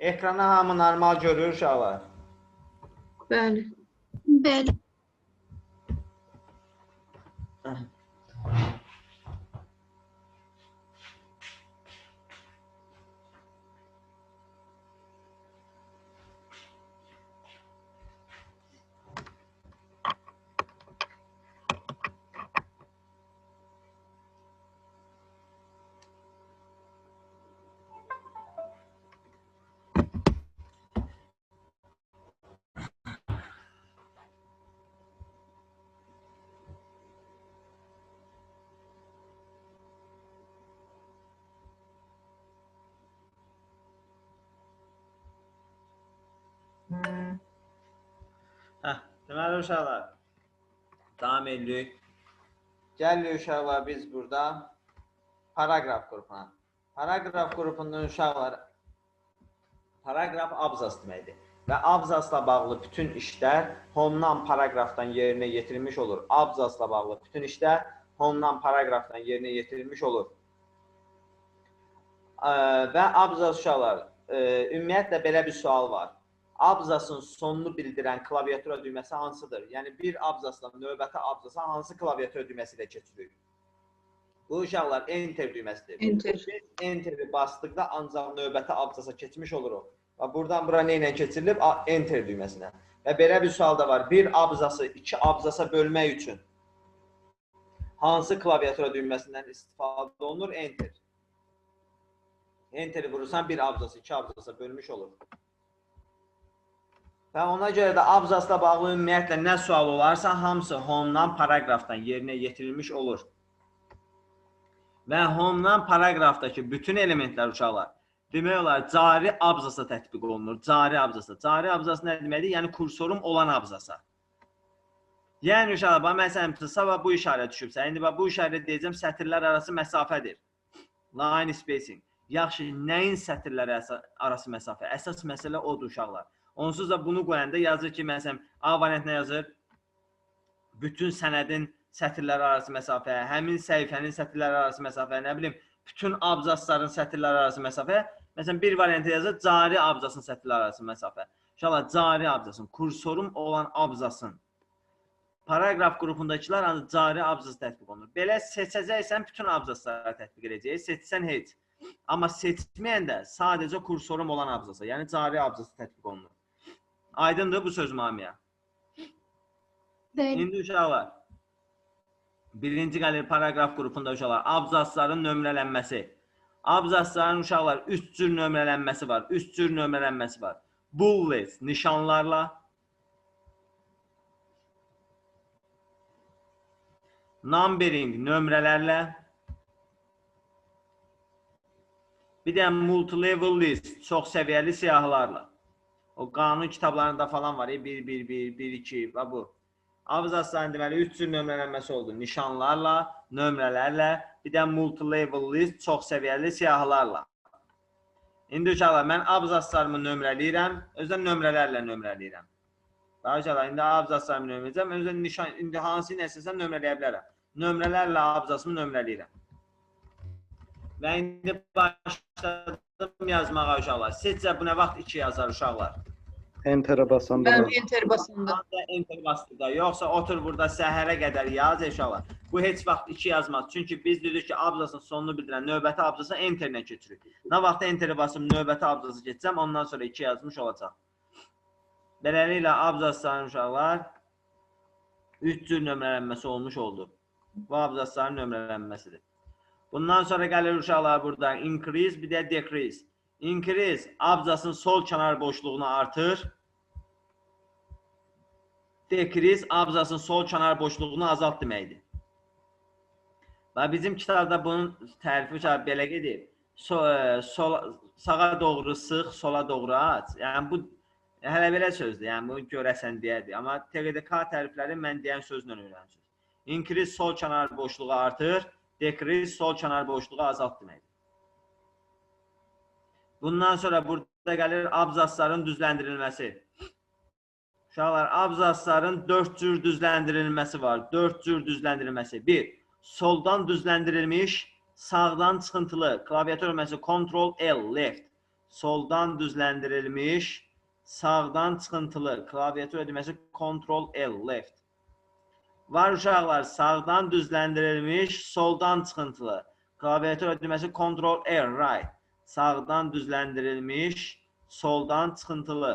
Ekranı hamı normal görür uşaqlar. Bəli. Bəli. Deməli uşaqlar, davam edirik. Gəlirik uşaqlar biz burada paragraf qrupuna. Paragraf qrupunun uşaqlar, paragraf abzas deməkdir. Və abzasla bağlı bütün işlər homedan paragrafdan yerinə yetirilmiş olur. Abzasla bağlı bütün işlər homedan paragrafdan yerinə yetirilmiş olur. Və abzas uşaqlar, ümumiyyətlə belə bir sual var. Abzasın sonunu bildirən klaviatura düyməsi hansıdır? Yəni bir abzasla növbəti abzasa hansı klaviatura düyməsi ilə keçirik? Bu uşaqlar enter düyməsidir. Enter. Biz enteri basdıqda ancaq növbəti abzasa keçmiş oluruq. Və buradan bura nə ilə keçirilib? Enter düyməsinə. Və belə bir sual da var. Bir abzası iki abzasa bölmək üçün hansı klaviatura düyməsindən istifadə olunur? Enter. Enteri vurursan bir abzası iki abzasa bölmüş olur. Və ona görə də abzasla bağlı ümumiyyətlə nə sual olarsa hamısı homedan paragrafdan yerinə yetirilmiş olur. Və homedan paragrafdakı bütün elementlər uşaqlar demək olar cari abzasa tətbiq olunur. Cari abzasa. Cari abzası nə deməkdir? Yəni kursorum olan abzasa. Yəni uşaqlar, məsələn, sabah bu işarə düşübsə, indi bu işarə deyəcəm sətirlər arası məsafədir. Line spacing. Yaxşı, nəyin sətirlər arası məsafə? Əsas məsələ odur uşaqlar. Onsuz da bunu qoyanda yazır ki, məsələn, A variantına yazır, bütün sənədin sətirlər arası məsafə, həmin səhifənin sətirlər arası məsafə, nə bilim, bütün abzasların sətirlər arası məsafə. Məsələn, bir variantı yazır, cari abzasın sətirlər arası məsafə. İnşallah, cari abzasın, kursorum olan abzasın. Paragraf qrupundakılar ancaq cari abzası tətbiq olunur. Belə seçəcəksən, bütün abzaslara tətbiq edəcək, seçsən heç. Amma seçməyəndə sadəcə kursorum olan abzasa, yəni cari abzası tətbiq olunur. Aydındır bu söz Mamiyə? İndi uşaqlar, birinci gəlir paragraf qrupunda uşaqlar, abzasların nömrələnməsi. Abzasların uşaqlar 3 cür nömrələnməsi var. 3 cür nömrələnməsi var. Bullets, nişanlarla. Numbering, nömrələrlə. Bir də multi-level list, çox səviyyəli siyahılarla. O qanun kitablarında falan var, 1, 1, 1, 1, 2 və bu. Abzasların deməli 3 cür nömrələnməsi oldu. Nişanlarla, nömrələrlə, bir də multi-level list, çox səviyyəli siyahılarla. İndi uşaqlar, mən abzaslarımı nömrələyirəm, özdən nömrələrlə nömrələyirəm. Daha uşaqlar, indi abzaslarımı nömrələyəcəm, özdən nişan, indi hansı nəsilsən nömrələyə bilərəm. Nömrələrlə abzasımı nömrələyirəm. Və indi başladım yazmağa uşaqlar. Sizcə bu nə vaxt 2 yazar uşaqlar? Enter'e basanda. Mən enter basanda. Enter basdıqda, yoxsa otur burada səhərə qədər yaz uşaqlar. Bu heç vaxt 2 yazmaz. Çünki biz dedik ki, abzasın sonunu bildirən növbəti abzasa enterlə keçirik. Nə vaxt enteri basıb növbəti abzası keçsəm, ondan sonra 2 yazmış olacaq. Beləliklə abzasların uşaqlar 3 cür nömrələnməsi olmuş oldu. Bu abzasların nömrələnməsidir. Bundan sonra gəlir uşaqlar burada increase, bir də decrease. Increase, abzasın sol kənar boşluğunu artır. Decrease, abzasın sol kənar boşluğunu azalt deməkdir. Və bizim kitabda bunun tərifi belə gedir. Sağa doğru sıx, sola doğru aç. Yəni bu hələ belə sözdür. Yəni bunu görəsən deyərdir. Amma TQDK tərifləri mən deyən sözlə öyrənsiniz. Increase, sol kənar boşluğu artır. Decrease, sol kənar boşluğu azalt deməkdir. Bundan sonra burada gəlir abzasların düzləndirilməsi. Uşaqlar, abzasların 4 cür düzləndirilməsi var. 4 cür düzləndirilməsi. 1. Soldan düzləndirilmiş, sağdan çıxıntılı. Klaviatur nömrəsi Ctrl L, left. soldan düzləndirilmiş, sağdan çıxıntılı. Klaviatura düyməsi Ctrl L, left. Var uşaqlar, sağdan düzləndirilmiş, soldan çıxıntılı. Klaviatura düyməsi Ctrl R, right. Sağdan düzləndirilmiş, soldan çıxıntılı.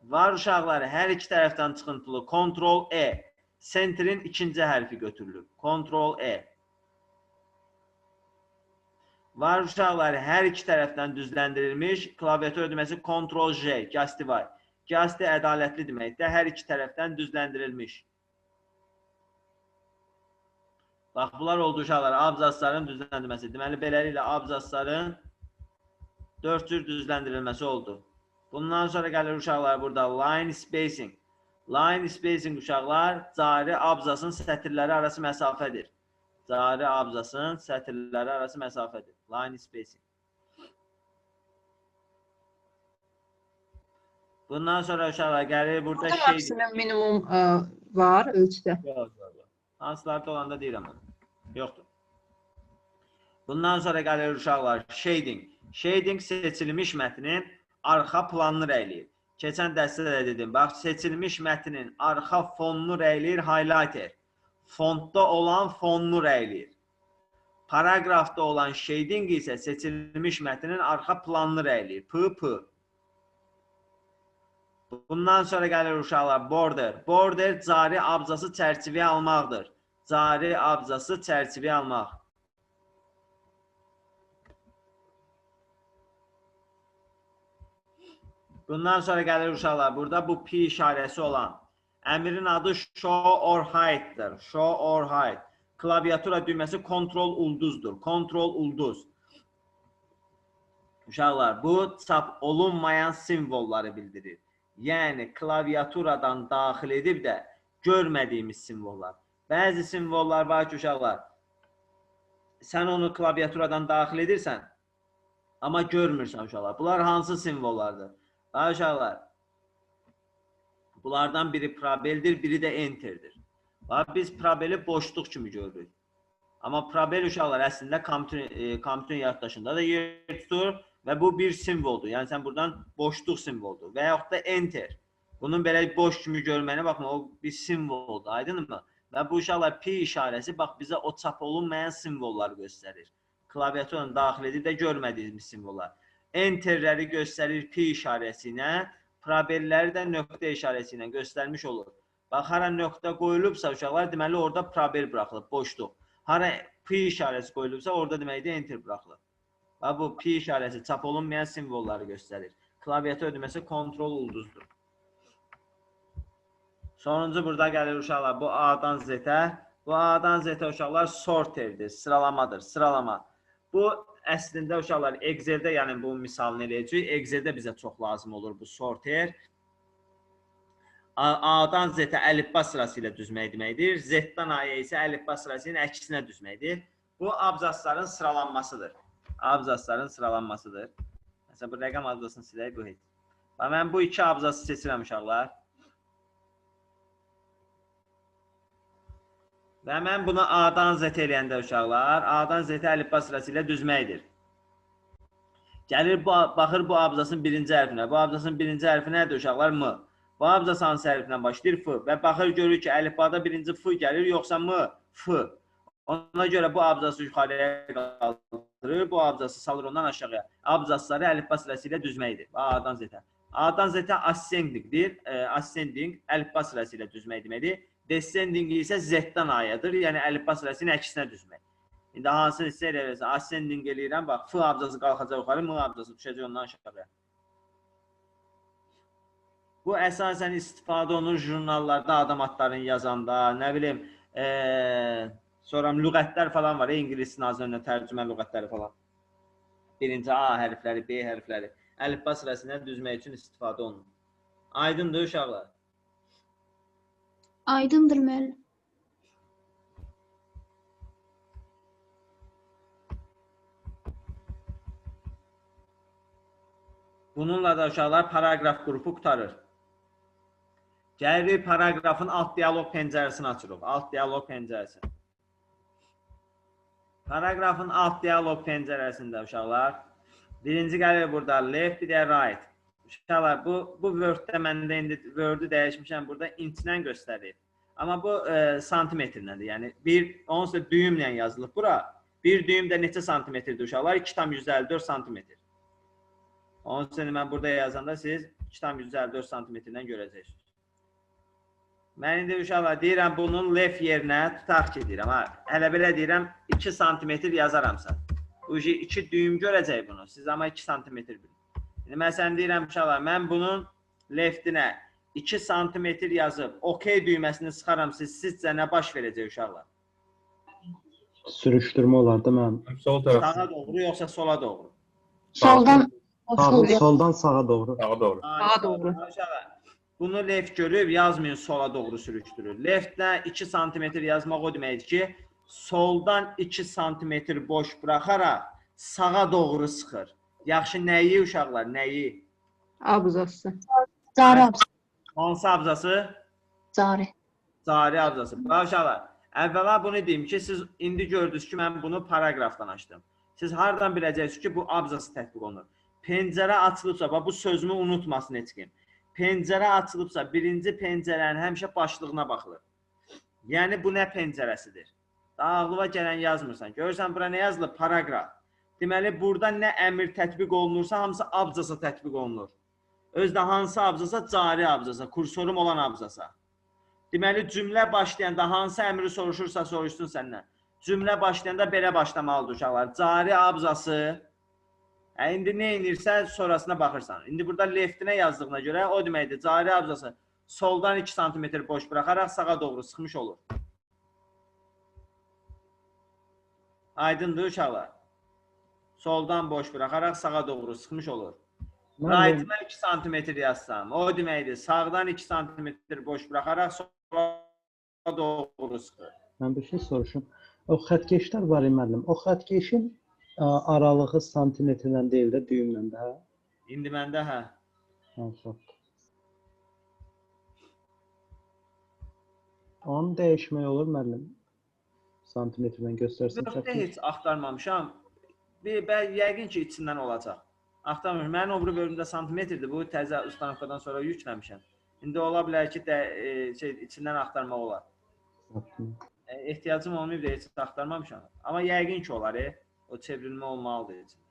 Var uşaqlar, hər iki tərəfdən çıxıntılı. Ctrl E. Centerin ikinci hərfi götürülür. Ctrl E. Var uşaqlar, hər iki tərəfdən düzləndirilmiş. Klaviatura düyməsi Ctrl J, justify. Justify ədalətli deməkdir. Hər iki tərəfdən düzləndirilmiş. Bax, bunlar oldu uşaqlar, abzasların düzləndirilməsi. Deməli, beləliklə abzasların 4 cür düzləndirilməsi oldu. Bundan sonra gəlir uşaqlar burada line spacing. Line spacing uşaqlar, cari abzasın sətirləri arası məsafədir. Cari abzasın sətirləri arası məsafədir. Line spacing. Bundan sonra uşaqlar gəlir burada Burada şey... maksimum minimum var ölçüdə. Hansılarda olanda deyirəm. Yoxdur. Bundan sonra gəlir uşaqlar shading. Shading seçilmiş mətnin arxa planını rəyləyir. Keçən dərsdə də dedim. Bax, seçilmiş mətnin arxa fonunu rəyləyir highlighter. Fontda olan fonunu rəyləyir. Paragrafda olan shading isə seçilmiş mətnin arxa planını rəyləyir. P. Bundan sonra gəlir uşaqlar border. Border cari abzası çərçivəyə almaqdır. Cari abzası çərçivəyə almaq. Bundan sonra gəlir uşaqlar. Burada bu P işarəsi olan əmrin adı show or hide'dır. Show or hide. Klaviatura düyməsi Ctrl ulduzdur. Ctrl ulduz. Uşaqlar, bu çap olunmayan simvolları bildirir. Yəni, klaviaturadan daxil edib də görmədiyimiz simvollar. Bəzi simvollar var ki, uşaqlar, sən onu klaviaturadan daxil edirsən, amma görmürsən uşaqlar. Bunlar hansı simvollardır? Bax, uşaqlar, bunlardan biri probeldir, biri də enterdir. Bax, biz probeli boşluq kimi görürük. Amma probel uşaqlar əslində kompüterin yaddaşında da yer tutur. Və bu bir simvoldur. Yəni, sən buradan boşluq simvoldur. Və yaxud da enter. Bunun belə boş kimi görməyinə baxma, o bir simvoldur. Aydınmı? Və bu uşaqlar P işarəsi bax, bizə o çap olunmayan simvolları göstərir. Klaviaturanın daxil edib də görmədiyimiz simvollar. Enterləri göstərir P işarəsi ilə, probelləri də nöqtə işarəsi ilə göstərmiş olur. Bax, hara nöqtə qoyulubsa uşaqlar, deməli orada probel buraxılıb, boşluq. Hara P işarəsi qoyulubsa, orada deməkdir enter buraxılıb. Bu P işarəsi çap olunmayan simvolları göstərir. Klaviatura düyməsi Ctrl ulduzdur. Sonuncu burada gəlir uşaqlar bu A-dan Z-ə. Bu A-dan Z-ə uşaqlar sorterdir, sıralamadır, sıralama. Bu əslində uşaqlar Excel-də, yəni bu misalını eləyəcək. Excel-də bizə çox lazım olur bu sorter. A-dan Z-ə əlifba sırası ilə düzmək deməkdir. Z-dan A-ya isə əlifba sırası ilə əksinə düzməkdir. Bu abzasların sıralanmasıdır. Abzasların sıralanmasıdır. Məsələn, bu rəqəm abzasını silək, bu heç. Mən bu iki abzası seçirəm uşaqlar. Və mən bunu A-dan Z eləyəndə uşaqlar, A-dan Z əlifba sırası ilə düzməkdir. Gəlir, baxır bu abzasın birinci hərfinə. Bu abzasın birinci hərfi nədir uşaqlar? M. Bu abzas hansı hərfindən başlayır? F. Və baxır, görür ki, əlifbada birinci F gəlir, yoxsa M, F. Ona görə bu abzası yuxarıya qaldırır, bu abzası salır ondan aşağıya. Abzasları əlifba sırası ilə düzməkdir. A-dan Z-ə. A-dan Z-ə ascendingdir. Ascending əlifba sırası ilə düzmək deməkdir. Descending isə Z-dan A-yadır. Yəni əlifba sırasının əksinə düzmək. İndi hansını hissə eləyirsən? Ascending eləyirəm. Bax, F abzası qalxacaq yuxarı, M abzası düşəcək ondan aşağıya. Bu əsasən istifadə olunur jurnallarda adam adlarını yazanda, nə bilim, sonra lüğətlər falan var, İngilis nazirində tərcümə lüğətləri falan. Birinci A hərfləri, B hərfləri. Əlifba sırasını düzmək üçün istifadə olunur. Aydındır uşaqlar? Aydındır müəllim. Bununla da uşaqlar paragraf qrupu qutarır. Gəlirik paragrafın alt dialoq pəncərəsini açırıq. Alt dialoq pəncərəsi. Paragrafın alt dialoq pəncərəsində uşaqlar Birinci gəlir burada left, bir də right. Uşaqlar, bu Word-də məndə indi Word-ü dəyişmişəm, burada inçlə göstərir. Amma bu santimetrləndir. Yəni, onsuz da düyümlə yazılıb bura. Bir düyüm də neçə santimetrdir uşaqlar? 2,154 santimetr. Onsuz da mən burada yazanda siz 2,154 santimetrdən görəcəksiniz. Mən indi uşaqlar deyirəm, bunun left yerinə tutaq ki deyirəm. Hələ belə deyirəm, 2 santimetr yazaramsa. Bu 2 düyüm görəcək bunu. Siz amma 2 santimetr bilin. İndi məsələn deyirəm uşaqlar, mən bunun leftinə 2 santimetr yazıb, OK düyməsini sıxaramsa, sizcə nə baş verəcək uşaqlar? Sürüşdürmə olar da mən. Sol taraf. Sağa doğru yoxsa sola doğru? Soldan Soldan sağa doğru. Sağa doğru. Sağa doğru. Uşaqlar, bunu left görüb yazmayın, sola doğru sürüşdürür. Leftlə 2 santimetr yazmaq o deməkdir ki, soldan 2 santimetr boş buraxaraq sağa doğru sıxır. Yaxşı, nəyi uşaqlar, nəyi? abzası. Cari abzası. Hansı abzası? Cari. Cari abzası. Uşaqlar, əvvəla bunu deyim ki, siz indi gördünüz ki, mən bunu paragrafdan açdım. Siz hardan biləcəksiniz ki, bu abzası tətbiq olunur? Pəncərə açılıbsa, bu sözümü unutmasın heç kim. Pəncərə açılıbsa, birinci pəncərənin həmişə başlığına baxılır. Yəni, bu nə pəncərəsidir? Daha ağlıma gələn yazmırsan. Görürsən, bura nə yazılır? Paragraf. Deməli, burada nə əmr tətbiq olunursa, hamısı abzasa tətbiq olunur. Özdə hansı abzasa? Cari abzasa, kursorum olan abzasa. Deməli, cümlə başlayanda hansı əmri soruşursa soruşsun səndən. Cümlə başlayanda belə başlamalıdır uşaqlar. Cari abzası. İndi nə inirsə sonrasına baxırsan. İndi burada leftinə yazdığına görə o deməkdir. Cari abzası soldan 2 santimetr boş buraxaraq sağa doğru sıxmış olur. Aydındır uşaqlar. Soldan boş buraxaraq sağa doğru sıxmış olur. Right-ına 2 santimetr yazsam, o deməkdir. Sağdan 2 santimetr boş buraxaraq sola doğru sıxır. Mən bir şey soruşum. O xətkeşlər var müəllim. O xətkeşin aralığı santimetrlə deyil də düyümlə də, hə? İndi məndə hə. Çox. Onu dəyişmək olur müəllim. Santimetrlə göstərsin. Word-də heç axtarmamışam. Yəqin ki, içindən olacaq. Axtarmamışam. Mənim obru bölümdə santimetrdir. Bu təzə ustanovkadan sonra yükləmişəm. İndi ola bilər ki, içindən axtarmaq olar. Ehtiyacım olmayıb da heç axtarmamışam. Amma yəqin ki, olar. O çevrilmə olmalıdır içində.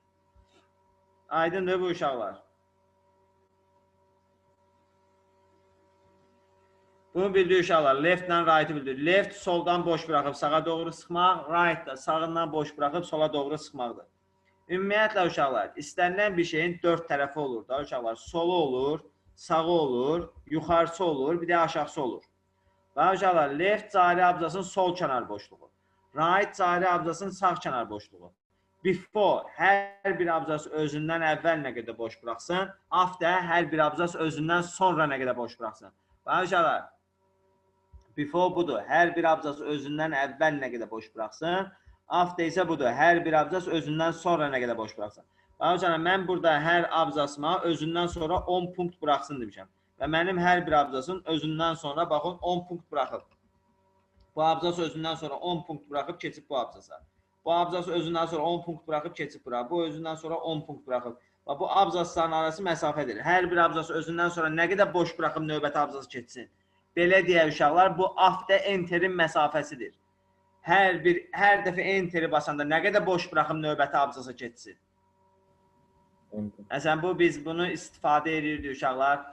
Aydındır bu uşaqlar. Bunu bildir uşaqlar. Left ilə right-ı bildir. Left soldan boş buraxıb sağa doğru sıxmaq, right da sağından boş buraxıb sola doğru sıxmaqdır. Ümumiyyətlə uşaqlar, istənilən bir şeyin 4 tərəfi olur da uşaqlar. Solu olur, sağı olur, yuxarısı olur, bir də aşağısı olur. Və uşaqlar, left cari abzasının sol kənar boşluğu. Right cari abzasının sağ kənar boşluğu. Before hər bir abzas özündən əvvəl nə qədər boş buraxsın. After hər bir abzas özündən sonra nə qədər boş buraxsın. Və uşaqlar, before budur. Hər bir abzas özündən əvvəl nə qədər boş buraxsın. After isə budur. Hər bir abzas özündən sonra nə qədər boş buraxsın. Və uşaqlar, mən burada hər abzasıma özündən sonra 10 punkt buraxsın demişəm. Və mənim hər bir abzasın özündən sonra baxın 10 punkt buraxıb. Bu abzas özündən sonra 10 punkt buraxıb keçib bu abzasa. Bu abzas özündən sonra 10 punkt buraxıb keçib bura. Bu özündən sonra 10 punkt buraxıb. Və bu abzasların arası məsafədir. Hər bir abzas özündən sonra nə qədər boş buraxıb növbəti abzası keçsin. Belə deyək uşaqlar, bu after enterin məsafəsidir. Hər dəfə enteri basanda nə qədər boş buraxıb növbəti abzasa keçsin. Məsələn, biz bunu istifadə edirdik uşaqlar.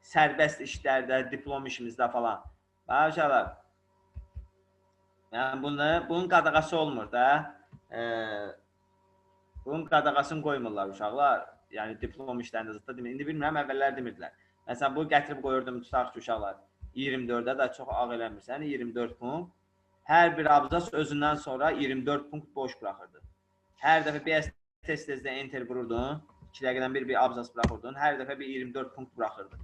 Sərbəst işlərdə, diplom işimizdə falan. Və uşaqlar, yəni bunun qadağası olmur da. Bunun qadağasını qoymurlar uşaqlar. Yəni diplom işlərində zıtda demir. İndi bilmirəm, əvvəllər demirdilər. Məsələn, bu gətirib qoyurdum, tutaq ki uşaqlar. 24-də də çox ağ eləmirsən, 24 punkt. Hər bir abzas özündən sonra 24 punkt boş buraxırdı. Hər dəfə bir test-tezdə enter vururdun, 2 dəqiqədən bir abzas buraxırdın, hər dəfə bir 24 punkt buraxırdı.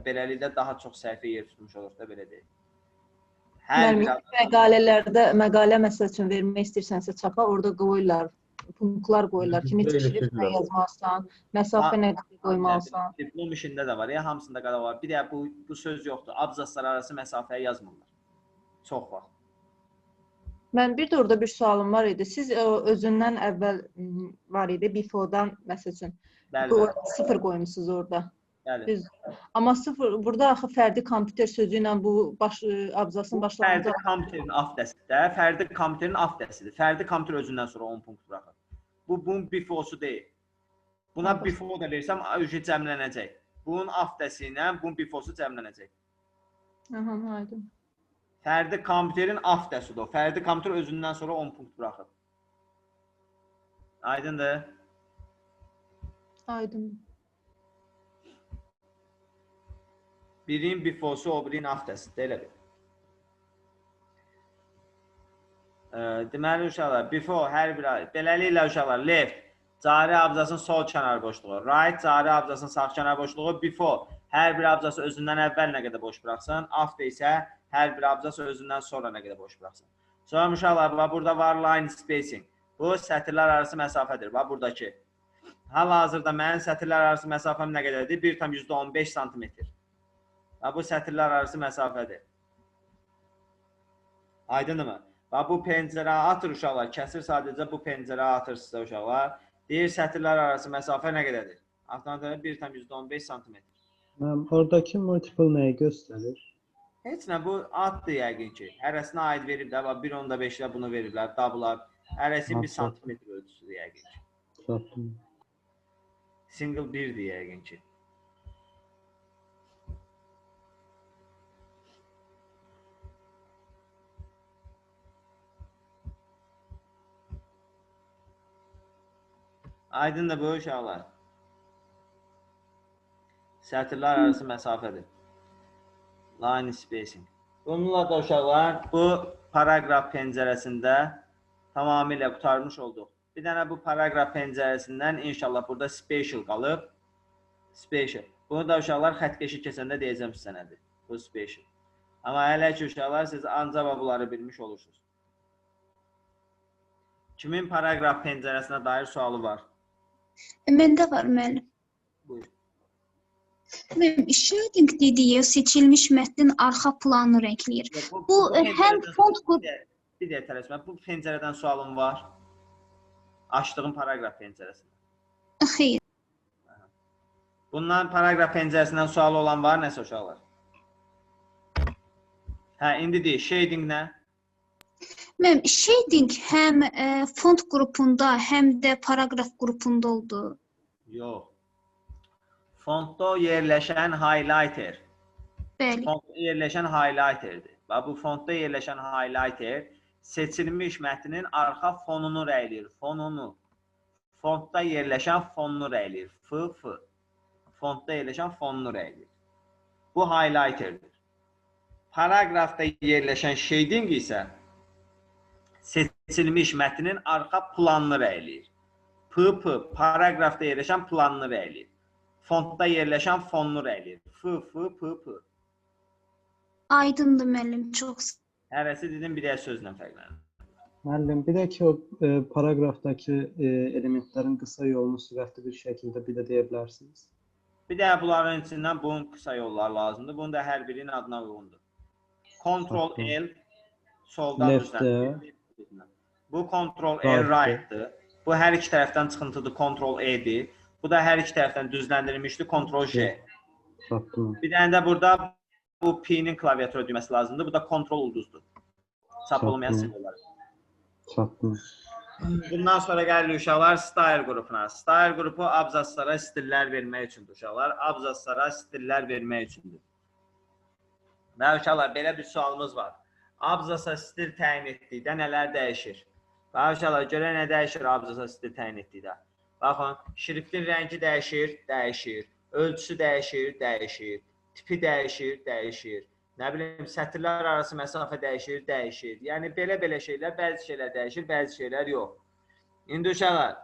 Beləliklə daha çox səhifə yer tutmuş olur da, belə deyil. Məqalələrdə, məqalə məsəl üçün vermək istəyirsənsə çapa, orada qoyurlar, punktlar qoyurlar ki, neçə şriftlə yazmalısan, məsafə nə qədər qoymalısan. Diplom işində də var, hamısında qadağa var. Bir də bu söz yoxdur, abzaslar arası məsafəyə yazmırlar. Çox vaxt. Mən bir də orada bir sualım var idi. Siz özündən əvvəl var idi before-dan məsəl üçün Bəli, sıfır qoymusunuz orada. bəli. Düz. Amma sıfır burada axı fərdi kompüter sözü ilə bu abzasın başlanğıcı. Fərdi kompüterin aftəsidir. Fərdi kompüterin aftəsidir. Fərdi kompüter özündən sonra 10 punkt buraxır. Bunun before-su deyil. Buna before da versəm cəmlənəcək. Bunun aftəsi ilə bunun before-su cəmlənəcək. Aha, aydın. Fərdi kompüterin aftəsidir o. Fərdi kompüter özündən sonra 10 punkt buraxır. Aydındır? Aydın. Birinin before-su, o birinin aftəsidir. Elə bir. Deməli uşaqlar, before hər bir beləliklə uşaqlar left cari abzasın sol kənar boşluğu, right cari abzasın sağ kənar boşluğu, before hər bir abzası özündən əvvəl nə qədər boş buraxsın, after isə hər bir abzası özündən sonra nə qədər boş buraxsın. Sonra uşaqlar, burada var line spacing. Bu sətirlər arası məsafədir. Bax buradakı. Hal-hazırda mənim sətirlər arası məsafəm nə qədərdir? 1,15 sm. Bu sətirlər arası məsafədir. Aydındırmı? Bu pəncərə atır uşaqlar. Kəsir sadəcə bu pəncərə atır sizə uşaqlar. Deyir sətirlər arası məsafə nə qədərdir? Avtomatik 1,15 sm. Oradakı multiple nəyi göstərir? Heç nə, bu addır yəqin ki. Hərəsinə aid veriblər. 1,5-lə bunu veriblər. Dablar. Hərəsi 1 sm ölçüsüdür yəqin ki. Çatdım. Single 1-dir yəqin ki. Aydındır bu uşaqlar. Sətirlər arası məsafədir. Line spacing. Bununla da uşaqlar bu paragraf pəncərəsində tamamilə qurtarmış olduq. Bir dənə bu paragraf pəncərəsindən inşallah burada special qalıb. Special. Bunu da uşaqlar xəttkeşi keçəndə deyəcəm sizə nədir. Bu special. Amma hələ ki uşaqlar siz ancaq bunları bilmiş olursunuz. Kimin paragraf pəncərəsinə dair sualı var? Məndə var müəllim. Buyur. Shading dediyi seçilmiş mətnin arxa planını rəngləyir. Bu həm font bir də tələsmə. Bu pəncərədən sualın var. Açdığım paragraf pəncərəsində. Xeyr. Bundan paragraf pəncərəsindən sualı olan var nəsə uşaqlar? Hə, indi deyil. Shading nə? Mənim shading həm font qrupunda, həm də paragraf qrupunda oldu. Yox. Fontda yerləşən highlighter. Bəli. Fontda yerləşən highlighterdir. Və bu fontda yerləşən highlighter seçilmiş mətnin arxa fonunu rəyləyir. Fonunu. Fontda yerləşən fonunu rəyləyir. F. Fontda yerləşən fonunu rəyləyir. Bu highlighterdir. Paragrafda yerləşən shading isə seçilmiş mətnin arxa planını rəyləyir. P. Paragrafda yerləşən planını rəyləyir. Fontda yerləşən fonunu rəyləyir. P. Aydındır müəllim, çox. Hərəsi dedim bir də sözlə fərqlənir. Müəllim, bir də ki o paragrafdakı elementlərin qısa yolunu sürətli bir şəkildə bir də deyə bilərsiniz. Bir də bunların içindən bunun qısa yolları lazımdır. Bunun da hər birinin adına uyğundur. Ctrl-L soldan düzləndir. Bu Ctrl-L right-dır. Bu hər iki tərəfdən çıxıntıdır. Ctrl-E-dir. Bu da hər iki tərəfdən düzləndirilmişdir. Ctrl-J. Bir dənə də burada bu P-nin klaviatura düyməsi lazımdır. Bu da Ctrl-ulduzdur. Çap olmayan simvollar. Bundan sonra gəlir uşaqlar style qrupuna. Style qrupu abzaslara stillər vermək üçündür uşaqlar. Abzaslara stillər vermək üçündür. Və uşaqlar belə bir sualımız var. Abzasa stil təyin etdikdə nələr dəyişir? Və uşaqlar görə nə dəyişir abzasa stil təyin etdikdə? Baxın, şriftin rəngi dəyişir, dəyişir. Ölçüsü dəyişir, dəyişir. Tipi dəyişir, dəyişir. Nə bilim, sətirlər arası məsafə dəyişir, dəyişir. Yəni, belə şeylər, bəzi şeylər dəyişir, bəzi şeylər yox. İndi uşaqlar,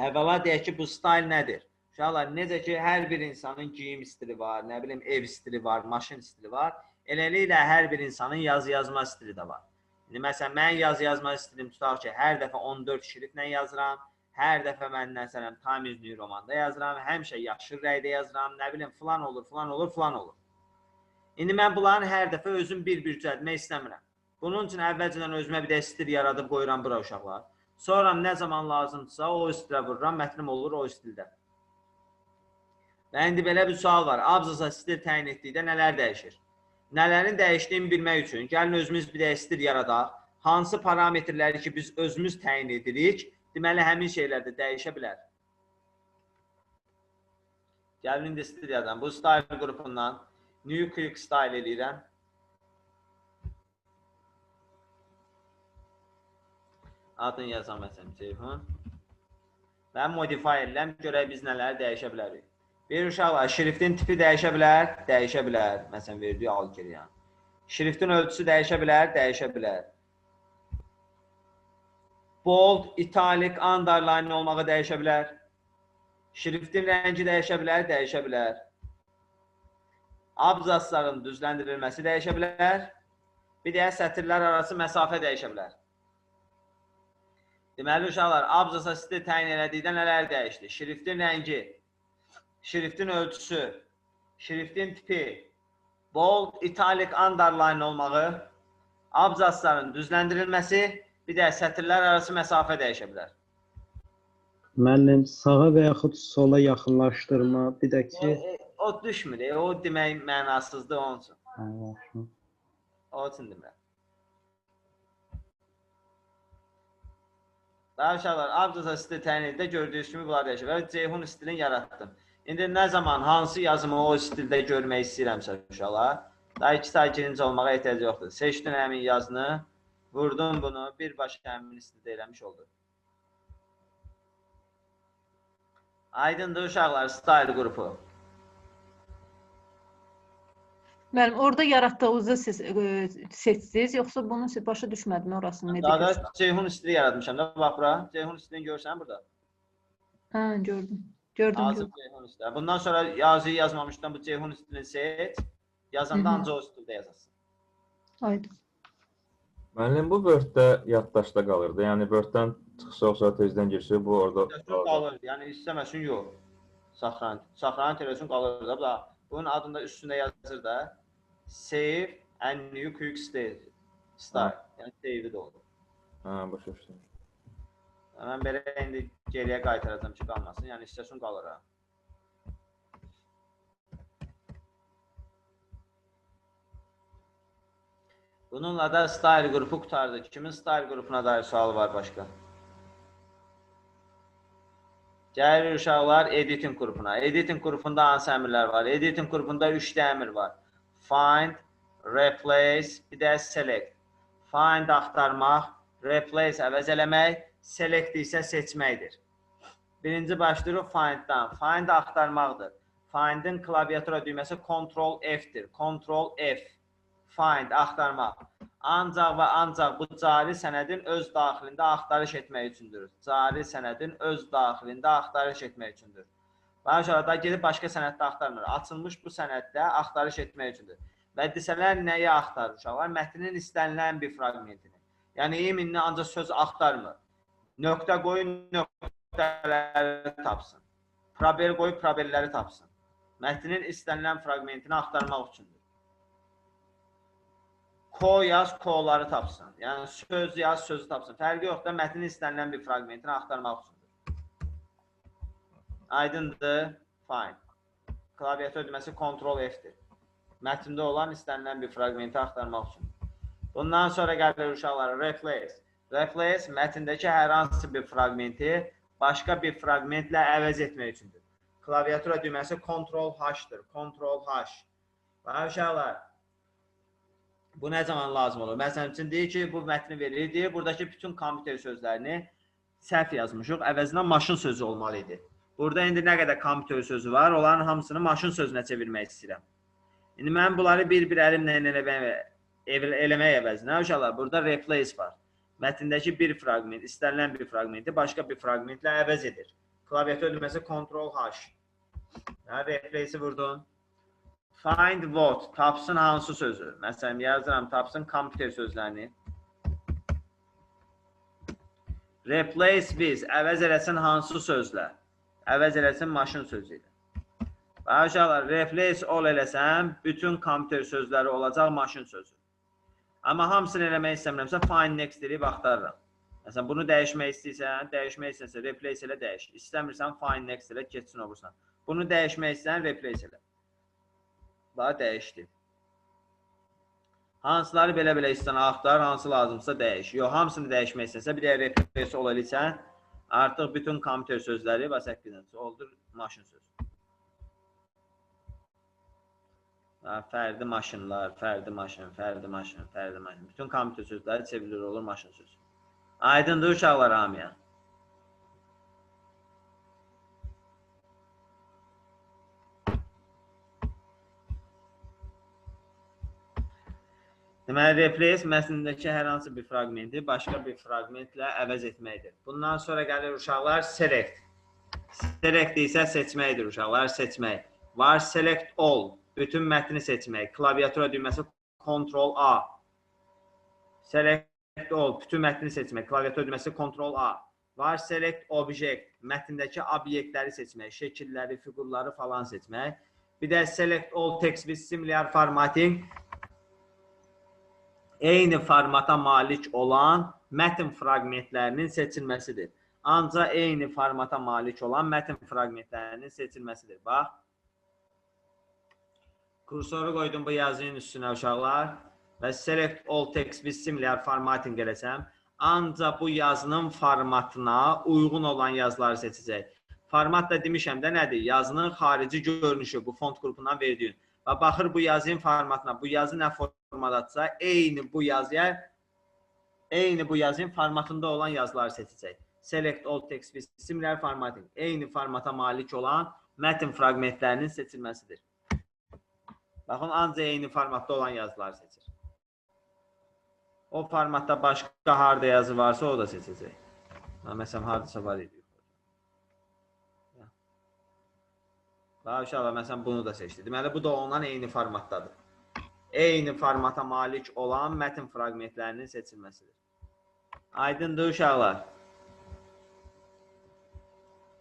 əvvəla deyək ki, bu style nədir? Uşaqlar, necə ki, hər bir insanın geyim stili var, nə bilim, ev stili var, maşın stili var. Eləliklə, hər bir insanın yazı-yazma stili də var. İndi, məsələn, mən yazı-yazma stilim tutaq ki, hər dəfə 14 şriftlə yazıram, hər dəfə mən, məsələn, Times New Roman'da yazıram, həmişə yaşıl rəydə yazıram, nə bilim, filan olur, filan olur, filan olur. İndi mən bunların hər dəfə özüm bir-bir düzəltmək istəmirəm. Bunun üçün əvvəlcədən özümə bir də stil yaradıb qoyuram bura uşaqlar. Sonra nə zaman lazımdırsa o stilə vururam, mətnim olur o stildə. Və indi belə bir sual var. Abzasa stil təyin etdikdə nələr dəyişir? Nələrin dəyişdiyini bilmək üçün gəlin özümüz bir də stil yaradaq. Hansı parametrləri ki biz özümüz təyin edirik, deməli həmin şeylər də dəyişə bilər. Gəlin indi stil yaradam. Bu style qrupundan New Quick Style eləyirəm. Adını yazam məsələn Ceyhun. Və modify edirəm, görək biz nələri dəyişə bilərik. Bir uşaqlar, şriftin tipi dəyişə bilər, dəyişə bilər. Məsələn, verdiyi algeriyan. Şriftin ölçüsü dəyişə bilər, dəyişə bilər. Bold, italic, underline olmağı dəyişə bilər. Şriftin rəngi dəyişə bilər, dəyişə bilər. Abzasların düzləndirilməsi dəyişə bilər. Bir də sətirlər arası məsafə dəyişə bilər. Deməli, uşaqlar, abzasa stil təyin elədikdə nələr dəyişdi? Şriftin rəngi, şriftin ölçüsü, şriftin tipi, bold, italic, underline olmağı, abzasların düzləndirilməsi, bir də sətirlər arası məsafə dəyişə bilər. Müəllim, sağa və yaxud sola yaxınlaşdırma, bir də ki... O düşmür, o demək mənasızdır onun üçün. O üçün demək. Daha uşaqlar, abzasa stil təyin edildə gördüyünüz kimi bunlar dəyişir və Ceyhun stilini yaratdım. İndi nə zaman, hansı yazımı o stildə görmək istəyirəmsə uşaqlar, daha 2 say girinci olmağa ehtiyac yoxdur. Seçdin həmin yazını, vurdun bunu, birbaşa həmin stildə eləmiş oldu. Aydındır uşaqlar, style qrupu. Müəllim, orada yaratdığınızı siz seçdiniz, yoxsa bunu siz başa düşmədim orasını? Daha da Ceyhun stili yaratmışam da, bax bura. Ceyhun stilini görsən burada. Hə, gördüm. Gördüm. Ceyhun stili. Bundan sonra yazıyı yazmamışdan bu Ceyhun stilini seç. Yazanda ancaq o stildə yazasın. Aydın. Müəllim, bu Word-də yaddaşda qalırdı. Yəni Word-dən çıxsa olsa tezdən girsə bu orada qalır. Yəni istəməsin yox. Saxranın telefon qalır da. Bunun adında üstündə yazır da Save and New Quick Style. Yəni save-i də olur. Hə, başa düşdüm. Mən belə indi geriyə qaytaracağam ki, qalmasın. Yəni istəsin qalır ha. Bununla da style qrupu qutardı. Kimin style qrupuna dair sualı var başqa? Gəlir uşaqlar editing qrupuna. Editing qrupunda hansı əmrlər var? Editing qrupunda 3 əmr var. Find, replace, bir də select. Find axtarmaq, replace əvəz eləmək, select isə seçməkdir. Birinci başlayırıq finddən. Find axtarmaqdır. Findin klaviatura düyməsi Ctrl F-dir. Ctrl F. Find, axtarmaq. Ancaq və ancaq bu cari sənədin öz daxilində axtarış etmək üçündür. Cari sənədin öz daxilində axtarış etmək üçündür. Və aşağıda gedib başqa sənəddə axtarmır. Açılmış bu sənəddə axtarış etmək üçündür. Və desələr nəyi axtarır uşaqlar? Mətnin istənilən bir fraqmentini. Yəni eminli ancaq söz axtarmır. Nöqtə qoyun, nöqtələri tapsın. Probel qoyub probelləri tapsın. Mətnin istənilən fraqmentini axtarmaq üçündür. Ko yaz, ko'ları tapsın. Yəni söz yaz, sözü tapsın. Fərqi yoxdur, mətnin istənilən bir fraqmentini axtarmaq üçündür. Aydındır? Fine. Klaviatura düyməsi Ctrl F-dir. Mətndə olan istənilən bir fraqmenti axtarmaq üçündür. Bundan sonra gəlir uşaqlar replace. Replace mətndəki hər hansı bir fraqmenti başqa bir fraqmentlə əvəz etmək üçündür. Klaviatura düyməsi Ctrl H-dır. Ctrl H. Və uşaqlar, bu nə zaman lazım olur? Məsələn üçün deyir ki, bu mətni verir, deyir, buradakı bütün kompüter sözlərini səhv yazmışıq, əvəzinə maşın sözü olmalı idi. Burada indi nə qədər kompüter sözü var, onların hamısını maşın sözünə çevirmək istəyirəm. İndi mən bunları bir-bir əlimlə eləmək əvəzinə, uşaqlar, burada replace var. Mətndəki bir fraqment, istənilən bir fraqmenti başqa bir fraqmentlə əvəz edir. Klaviatura düyməsi Ctrl H. Replace'i vurdun. Find what, tapsın hansı sözü. Məsələn, yazıram, tapsın kompüter sözlərini. Replace with, əvəz eləsin hansı sözlə. Əvəz eləsin maşın sözü ilə. Və uşaqlar, replace all eləsəm, bütün kompüter sözləri olacaq maşın sözü. Amma hamısını eləmək istəmirəmsə, find next deyib axtarıram. Məsələn, bunu dəyişmək istəyirsən, replace elə dəyiş. İstəmirsən, find next elə keçsin olursan. Bunu dəyişmək istəyirsən, replace elə. Daha dəyişdi. Hansıları belə-belə istəyirsən, axtar, hansı lazımsa dəyiş. Yox, hamısını dəyişmək istəyirsən, bir də replace ol eləyirsən, artıq bütün kompüter sözləri və 8-ci oldur maşın sözü. Fərdi maşınlar, fərdi maşın, fərdi maşın, fərdi maşın. Bütün kompüter sözləri çevrilir olur maşın sözü. Aydındır uşaqlar hamıya. Deməli, replace mətnindəki hər hansı bir fraqmenti başqa bir fraqmentlə əvəz etməkdir. Bundan sonra gəlir uşaqlar select. Select isə seçməkdir uşaqlar, seçmək. Var select all. Bütün mətni seçmək. Klaviatura düyməsi Ctrl-A. Select all. Bütün mətni seçmək. Klaviatura düyməsi Ctrl-A. Var select object. Mətndəki obyektləri seçmək. Şəkilləri, fiqurları falan seçmək. Bir də select all text with similar formatting. Eyni formata malik olan mətn fraqmentlərinin seçilməsidir. Ancaq eyni formata malik olan mətn fraqmentlərinin seçilməsidir. Bax. Kursoru qoydum bu yazının üstünə uşaqlar və select all text with similar formatting eləsəm, ancaq bu yazının formatına uyğun olan yazıları seçəcək. Format da demişəm də nədir? Yazının xarici görünüşü bu font qrupundan verdiyin. Və baxır bu yazının formatına, bu yazı nə formatdadırsa, eyni bu yazının formatında olan yazıları seçəcək. Select all text with similar formatting. Eyni formata malik olan mətn fraqmentlərinin seçilməsidir. Baxın, ancaq eyni formatda olan yazıları seçir. O formatda başqa harda yazı varsa o da seçəcək. Məsələn, hardasa var idi. Uşaqlar, məsələn, bunu da seçdi. Deməli, bu da ondan eyni formatdadır. Eyni formata malik olan mətn fraqmentlərinin seçilməsidir. Aydındır uşaqlar.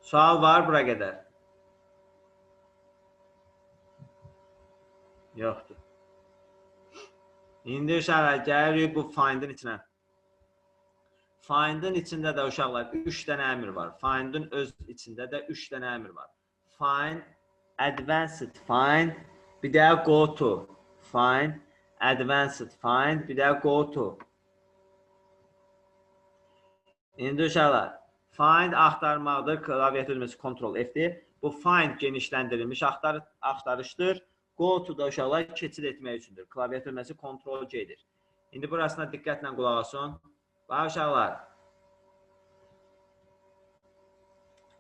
Sual var bura qədər? Yoxdur. İndi uşaqlar, gəlirik bu find'in içinə. Find'in içində də uşaqlar 3 dənə əmr var. Find'in öz içində də 3 dənə əmr var. Find, advanced find, bir də go to. Find, advanced find, bir də go to. İndi uşaqlar, find axtarmaqdır, klaviatura düyməsi Ctrl-F-dir. Bu find genişləndirilmiş axtarışdır. Go to da uşaqlar keçid etmək üçündür. Klaviatura düyməsi Ctrl-C-dir. İndi burasına diqqətlə qulaq asın. Bax uşaqlar,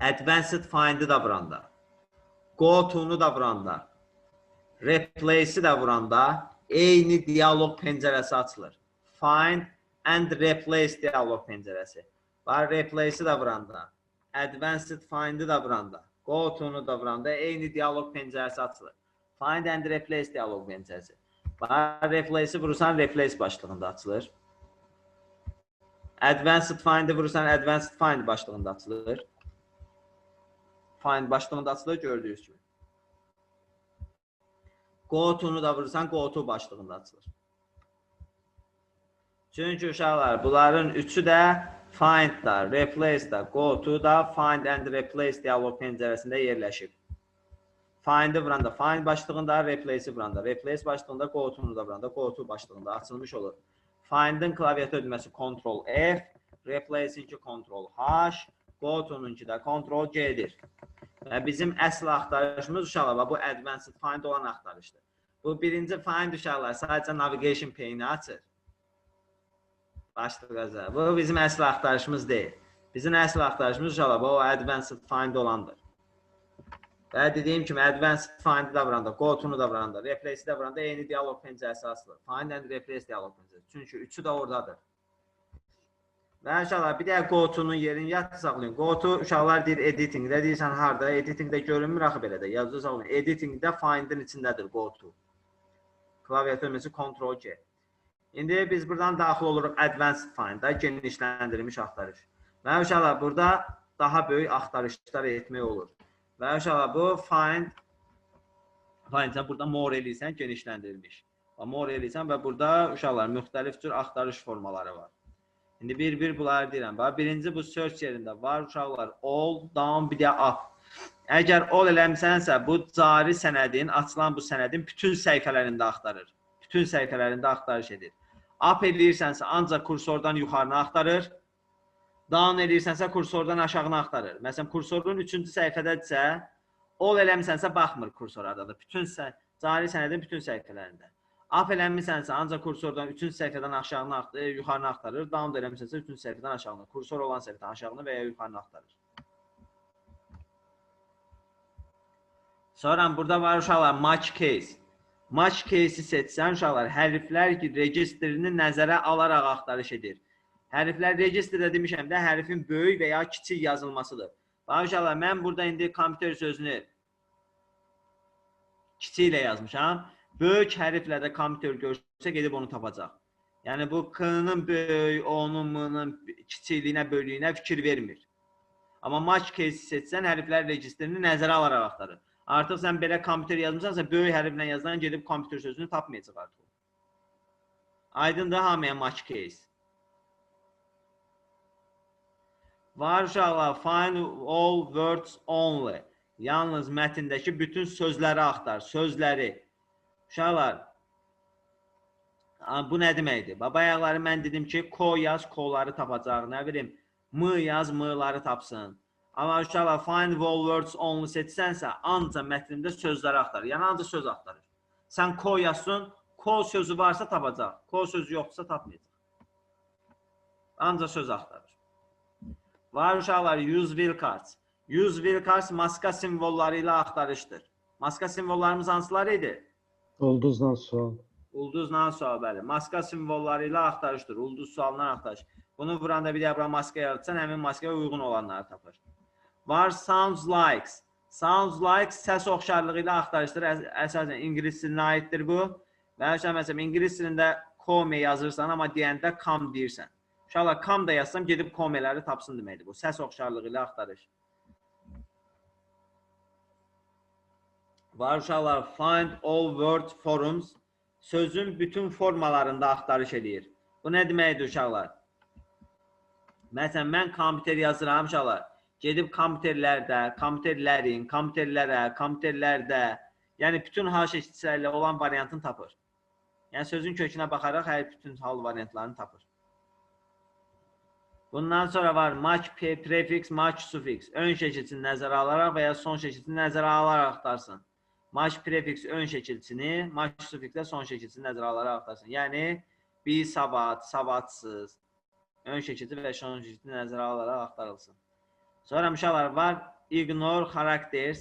advanced find'i da vuranda, go to'nu da vuranda, replace'i də vuranda eyni dialog pəncərəsi açılır. Find and replace dialog pəncərəsi. Var replace'i də vuranda, advanced find'i də vuranda, go to'nu da vuranda eyni dialog pəncərəsi açılır. Find and replace dialog pəncərəsi. Var replace'i vurursan replace başlığında açılır. Advanced find'i vurursan advanced find başlığında açılır. Find başlığında açılır gördüyünüz kimi. Go to'nu da vurursan go to başlığında açılır. Çünki uşaqlar bunların üçü də find da, replace da, go to da find and replace dialog pəncərəsində yerləşib. Find'i vuranda find başlığında, replace'i vuranda, replace başlığında, go to'nu da vuranda, go to başlığında açılmış olur. Find'in klaviatura düyməsi Ctrl-F, replace'inki Ctrl-H, go to'nunki də Ctrl-C'dir. Bizim əsl axtarışımız uşaqlar, bu advanced find olan axtarışdır. Bu birinci find uşaqlar sadəcə navigation pane-i açır. Başlıqaca. Bu bizim əsl axtarışımız deyil. Bizim əsl axtarışımız uşaqlar, bu advanced find olandır. Və dediyim kimi advanced find-i da vuranda, go to'nu da vuranda, replace-i də vuranda eyni dialog pəncərəsi açılır. Find and replace dialog pəncərəsi. Çünki üçü də oradadır. Və uşaqlar, bir də go to'nun yerini yadda saxlayın. Go to uşaqlar deyir editingdə, deyirsən harada? Editingdə görünmür axı belə də. Yazda saxlayın. Editingdə find'in içindədir go to. Klaviatura düyməsi Ctrl-C. İndi biz buradan daxil oluruq advanced find-da, genişləndirilmiş axtarış. Və uşaqlar, burada daha böyük axtarışlar etmək olur. Və uşaqlar, bu find, burada more eləyirsən, genişləndirilmiş. Mor eləyirsən və burada uşaqlar müxtəlif cür axtarış formaları var. İndi bir bunları deyirəm. Birinci bu search yerində var uşaqlar all, down, bir də up. Əgər all eləmisənsə bu cari sənədin, açılan bu sənədin bütün səhifələrində axtarır. Bütün səhifələrində axtarış edir. Up eləyirsənsə ancaq kursordan yuxarını axtarır. Down eləyirsənsə kursordan aşağını axtarır. Məsələn, kursorun 3-cü səhifədədirsə, all eləmisənsə baxmır kursoradadır. Bütün cari sənədin bütün səhifələrində. Up eləmisənsə ancaq kursordan 3-cü səhifədən aşağını yuxarını axtarır. Down eləmisənsə 3-cü səhifədən aşağını, kursor olan səhifədən aşağını və ya yuxarını axtarır. Sonra burada var uşaqlar match case. Match case'i seçsən uşaqlar hərflər registrini nəzərə alaraq axtarış edir. Hərflər registrdə demişəm də hərfin böyük və ya kiçik yazılmasıdır. Bax uşaqlar mən burada indi kompüter sözünü kiçik ilə yazmışam. Böyük hərflə də kompüter görsə gedib onu tapacaq. Yəni bu K-nın böyük, O-nun, M-nın kiçikliyinə, böyüklüyünə fikir vermir. Amma match case'i seçsən hərflər registrini nəzərə alaraq axtarır. Artıq sən belə kompüter yazmışsansa, böyük hərflə yazılan gedib kompüter sözünü tapmayacaq artıq. Aydındır hamıya match case. Var uşaqlar, find all words only. Yalnız mətndəki bütün sözləri axtar, sözləri. Uşaqlar, bu nə deməkdir? Bayaqları mən dedim ki, ko yaz, ko'ları tapacaq, nə bilim, m yaz, m'ları tapsın. Amma uşaqlar, find all words only seçsənsə, ancaq mətnində sözləri axtarır. Yəni, ancaq söz axtarır. Sən ko yazsın, ko sözü varsa tapacaq, ko sözü yoxsa tapmayacaq. Ancaq söz axtarır. Var uşaqlar, use wildcards. Use wildcards maska simvolları ilə axtarışdır. Maska simvollarımız hansılar idi? Ulduzla sual. Ulduzla sual, bəli. Maska simvolları ilə axtarışdır. Ulduz sualından axtarış. Bunu vuranda bir də bura maska yaratsan, həmin maskaya uyğun olanları tapır. Var sounds likes. Sounds likes səs oxşarlığı ilə axtarışdır. Əsasən ingilis dilinə aiddir bu. Və məsələn, ingilis dilində come yazırsan, amma deyəndə come deyirsən. Uşaqlar, come da yazsam, gedib komeləri tapsın deməkdir bu. Səs oxşarlığı ilə axtarış. Var uşaqlar, find all word forms. Sözün bütün formalarında axtarış edir. Bu nə deməkdir uşaqlar? Məsələn, mən kompüter yazıram uşaqlar. Gedib kompüterlərdə, kompüterlərin, kompüterlərə, kompüterlərdə, yəni bütün hal şəkillərlə olan variantını tapır. Yəni sözün kökünə baxaraq hər bütün hal variantlarını tapır. Bundan sonra var match prefix, match suffix. Ön şəkilçini nəzərə alaraq və ya son şəkilçini nəzərə alaraq axtarsın. Match prefix ön şəkilçini, match suffix də son şəkilçini nəzərə alaraq axtarsın. Yəni bir savad, savadsız, ön şəkilçi və son şəkilçini nəzərə alaraq axtarılsın. Sonra uşaqlar var ignore characters.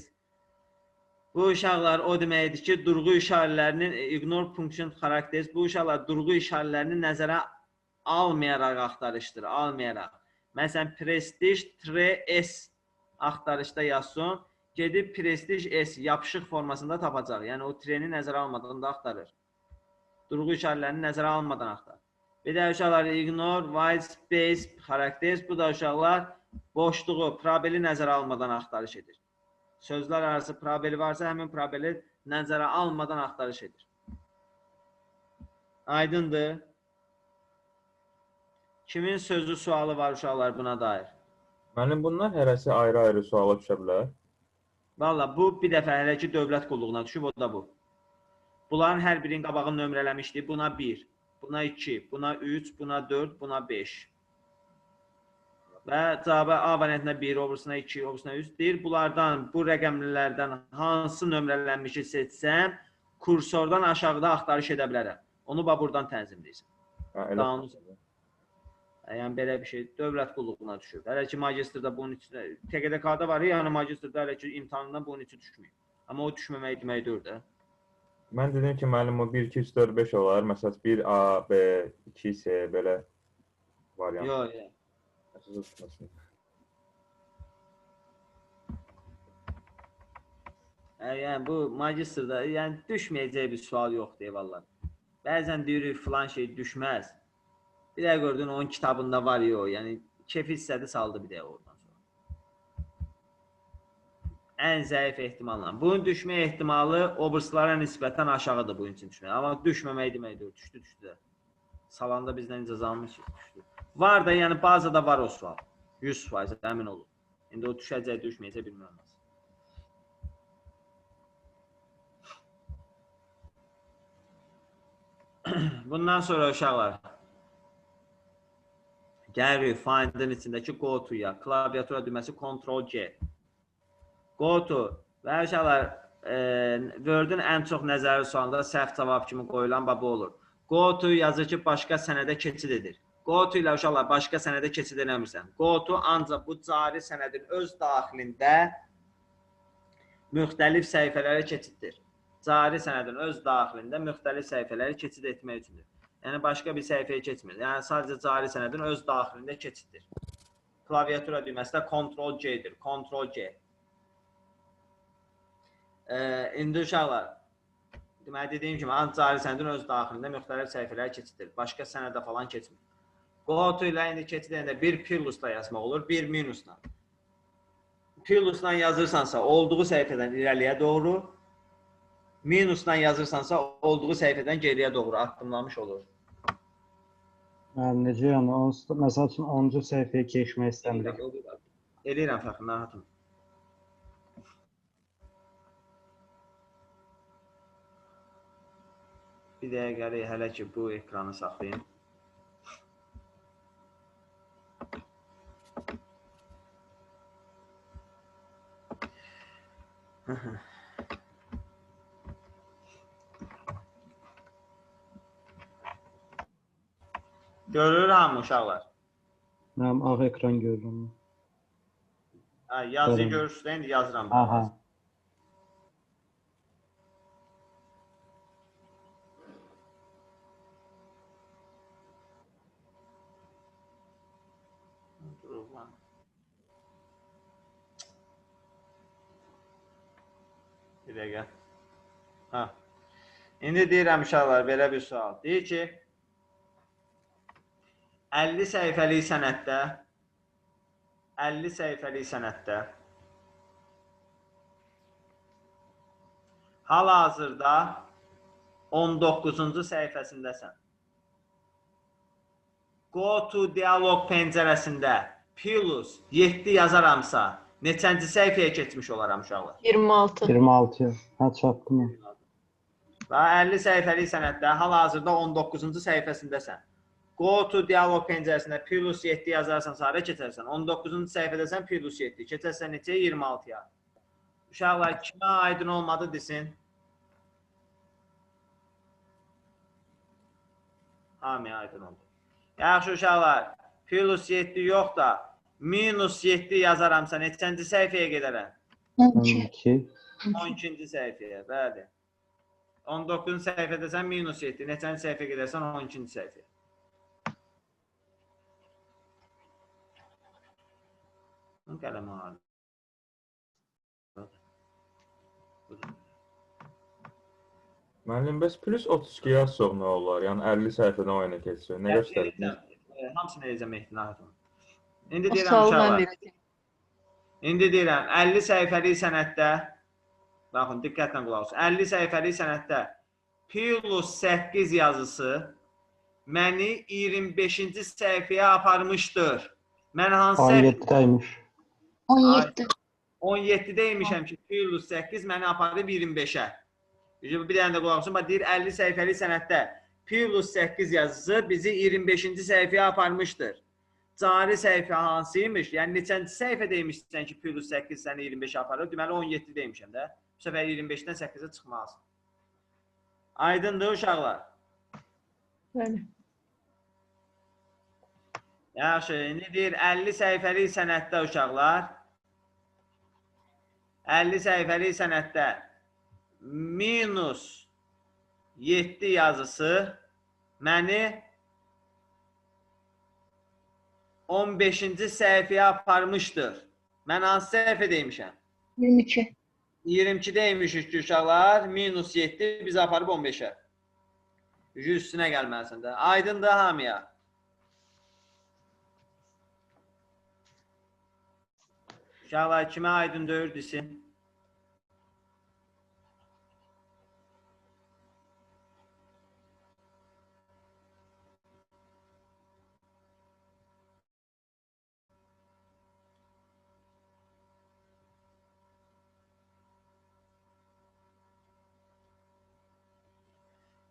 Bu uşaqlar o deməkdir ki, durğu işarələrinin ignore function characters. Bu uşaqlar durğu işarələrini nəzərə almayaraq axtarışdır, almayaraq. Məsələn, prestige S axtarışda yazsın, gedib prestige S yapışıq formasında tapacaq. Yəni o treni nəzərə almadan da axtarır. Durğu işarələrini nəzərə almadan axtarır. Bir də uşaqlar ignore white space characters. Bu da uşaqlar boşluğu, probeli nəzərə almadan axtarış edir. Sözlər arası probeli varsa, həmin probeli nəzərə almadan axtarış edir. Aydındır. Kimin sözü sualı var uşaqlar buna dair? Mənim bunlar hərəsi ayrı-ayrı suala düşə bilər. Valla bu bir dəfə hələ ki dövlət qulluğuna düşüb, o da bu. Bunların hər birinin qabağını nömrələmişdi. Buna 1, buna 2, buna 3, buna 4, buna 5. Və cavabı A variantına 1, obrusuna 2, obrusuna 3 deyir. Bunlardan, bu rəqəmlilərdən hansı nömrələnmişi seçsəm, kursordan aşağıda axtarış edə bilərəm. Onu buradan tənzimləyirsən. Yəni belə bir şey dövlət qulluğuna düşür. Hələ ki magistrda bunun içində, TQDK-da var, yəni magistrda hələ ki imtahandan bunun içi düşmür. Amma o düşməmək demək deyil də. Mən dedim ki, müəllim o 1, 2, 3, 4, 5 olar. Məsələn 1A, B, 2C belə variant. Yox. Yəni bu magistrda yəni düşməyəcək bir sual yoxdur vallahi. Bəzən deyirik filan şey düşməz. Bir də gördün onun kitabında var yox, yəni keyfi hissədi saldı bir də oradan sonra. ən zəif ehtimalla. Bunun düşmə ehtimalı obrislara nisbətən aşağıdır bunun üçün düşmə. Amma düşməmək deməkdir, düşdü də. Salanda bizdən icazə almış düşdü. Var da, yəni bazada var o sual. 100% əmin olun. İndi o düşəcək, düşməyəcək bilmirəm. Bundan sonra uşaqlar gəlirik find-in içindəki go to-ya. Klaviatura düyməsi Ctrl-C. Go to. Və uşaqlar Word-ün ən çox nəzəri sualında səhv cavab kimi qoyulan bu olur. Go to yazır ki, başqa sənədə keçid edir. Go to ilə uşaqlar başqa sənədə keçid eləmirsən. Go to ancaq bu cari sənədin öz daxilində müxtəlif səhifələrə keçiddir. Cari sənədin öz daxilində müxtəlif səhifələri keçid etmək üçündür. Yəni, başqa bir səhifəyə keçmir. Yəni, sadəcə cari sənədin öz daxilində keçiddir. Klaviatura düyməsi də Ctrl-C-dir. Ctrl-C. İndi uşaqlar, deməli, dediyim kimi, cari sənədin öz daxilində müxtəlif səhifələri keçiddir. Başqa sənədə falan keçmir. Go-to ilə indi keçid edəndə bir plus-la yazmaq olur, bir minus-la. Plus-la yazırsansa, olduğu səhifədən irəliyə doğru, minusla yazırsansa, olduğu səhifədən geriyə doğru addımlamış olur. Necə yəni, məsəl üçün 10-cu səhifəyə keçmək istəmirəm. Eləyirəm fəxri, narahatım. Bir dəqiqəlik hələ ki, bu ekranı saxlayayım. Görürəm uşaqlar. Mənim ağ ekran görürüm. Yazı görürsünüz, indi yazıram. Aha. Bir dəqiqə. İndi deyirəm uşaqlar, belə bir sual. Deyir ki, 50 səhifəlik sənəddə hal-hazırda 19-cu səhifəsindəsən. Go to dialog pəncərəsində plus 7 yazaramsa, neçənci səhifəyə keçmiş olaram uşaqlar? 26. 26. Hə, çatdım. 50 səhifəlik sənəddə hal-hazırda 19-cu səhifəsindəsən. Go to dialog pəncərəsində plus 7 yazarsan, sarı keçərsən. 19-cu səhifədəsən plus 7. Keçərsən neçəyə? 26-ya. Uşaqlar, kimə aydın olmadı desin? Hamıya aydın oldu. Yaxşı uşaqlar, plus 7 yox da minus 7 yazaramsa neçənci səhifəyə gedərəm? 12. 12-ci səhifəyə, bəli. 19-cu səhifədəsən minus 7. Neçənci səhifəyə gedərsən? 12-ci səhifəyə. Qələmə aldım. Müəllim, bəs plus 32 yazsaq nə olar? Yəni 50 səhifədən oyuna keçsək, nə göstərir? Hamısını eləyəcəm ehtinatım. İndi deyirəm uşaqlar. İndi deyirəm 50 səhifəlik sənəddə, baxın diqqətlə qulaq olsun. 50 səhifəlik sənəddə plus 8 yazısı məni 25-ci səhifəyə aparmışdır. Mən hansı 17-dəymiş. 17. 17-deymişəm ki, plus 8 məni aparıb 25-ə. Bir dənə də qulaq olsun. Deyir 50 səhifəlik sənəddə plus 8 yazısı bizi 25-ci səhifəyə aparmışdır. Cari səhifə hansıymış? Yəni neçənci səhifə deymişsən ki, plus 8 səni 25-ə aparır. Deməli 17 deymişəm də. Bu səfər 25-dən 8-ə çıxmaz. Aydındır uşaqlar? Bəli. Yaxşı, indi deyir 50 səhifəlik sənəddə uşaqlar. 50 səhifəlik sənəddə minus 7 yazısı məni 15-ci səhifəyə aparmışdır. Mən hansı səhifə deymişəm? 22. 22 deymişik ki, uşaqlar, minus 7 bizi aparıb 15-ə. Üstünə gəlməlisən də. Aydındır hamıya. Uşaqlar, kimə aydın deyir desin?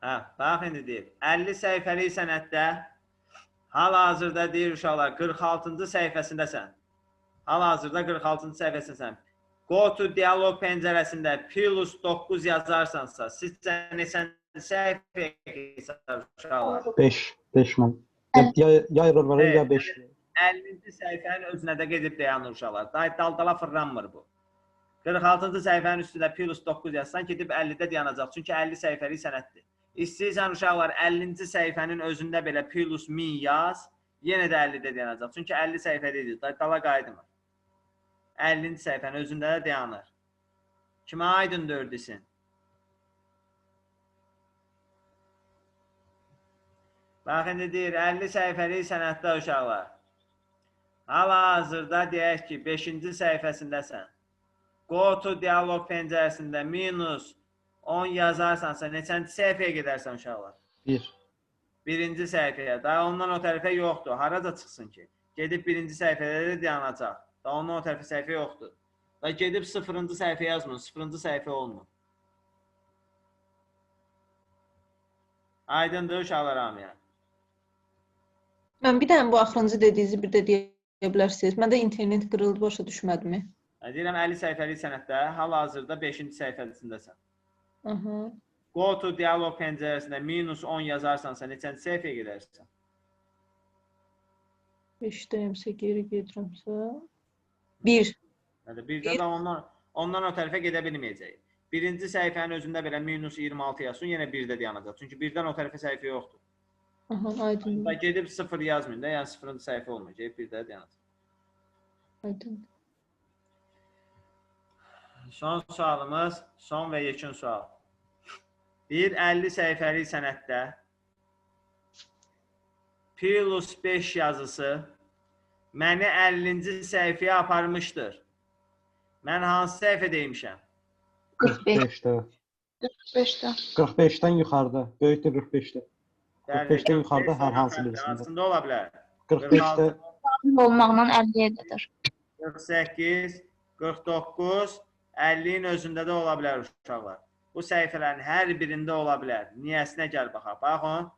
Hə, bax indi deyir. 50 səhifəlik sənəddə hal-hazırda deyir uşaqlar 46-cı səhifəsindəsən. Hal-hazırda 46-cı səhifəsindəsən. Go to dialog pəncərəsində +9 yazarsansa, sizcə neçənci səhifəyə keçər uşaqlar? 5 mən. Ya error var ya 5. 50-ci səhifənin özünə də gedib dayanır uşaqlar. Dal-dala fırlanmır bu. 46-cı səhifənin üstündə +9 yazsan, gedib 50-də dayanacaq. Çünki 50 səhifəlik sənəddir. İstəyirsən uşaqlar 50-ci səhifənin özündə belə +1000 yaz, yenə də 50-də dayanacaq. Çünki 50 səhifəlidir. Dala qaydımır. 50-ci səhifənin özündə də dayanır. Kimə aydın dördüsün? Bax, indi deyir, 50 səhifəlik sənəddə uşaqlar. Hal-hazırda deyək ki, 5-ci səhifəsindəsən. Go to dialog pəncərəsində -10 yazarsansa, neçənci səhifəyə gedərsən uşaqlar? 1. Birinci səhifəyə. Daha ondan o tərəfə yoxdur. Haraca çıxsın ki? Gedib birinci səhifədə də dayanacaq. Daha ondan o tərəfə səhifə yoxdur. Da gedib 0-cı səhifə yazmır. 0-cı səhifə olmur. Aydındır uşaqlar hamıya. Mən bir dənə bu axırıncı dediyinizi bir də deyə bilərsiniz. Məndə internet qırıldı, başa düşmədimi? Deyirəm 50 səhifəlik sənəddə hal-hazırda 5-ci səhifəsindəsən. Aha. Go to dialog pəncərəsində -10 yazarsansa, neçənci səhifəyə gedərsən? 5-dəyimsə, geri gedirəmsə. 1. Birdə də ondan o tərəfə gedə bilməyəcək. Birinci səhifənin özündə belə -26 yazsın, yenə 1-də dayanacaq. Çünki 1-dən o tərəfə səhifə yoxdur. Aha, aydın. Gedib 0 yazmayın da, yəni 0-cı səhifə olmayacaq, 1-də dayanacaq. Aydın. Son sualımız, son və yekun sual. Bir 50 səhifəlik sənəddə +5 yazısı məni 50-ci səhifəyə aparmışdır. Mən hansı səhifə deymişəm? 45'də. 45'də. 45'dən yuxarıda. Böyükdür 45'də. 45'dən yuxarıda hər hansı birisində. Aslında ola bilər. 45'də Olmaqla 50-yə qədər. 48, 49, 50-nin özündə də ola bilər uşaqlar. Bu səhifələrin hər birində ola bilər. Niyəsinə gəl baxaq. Baxın.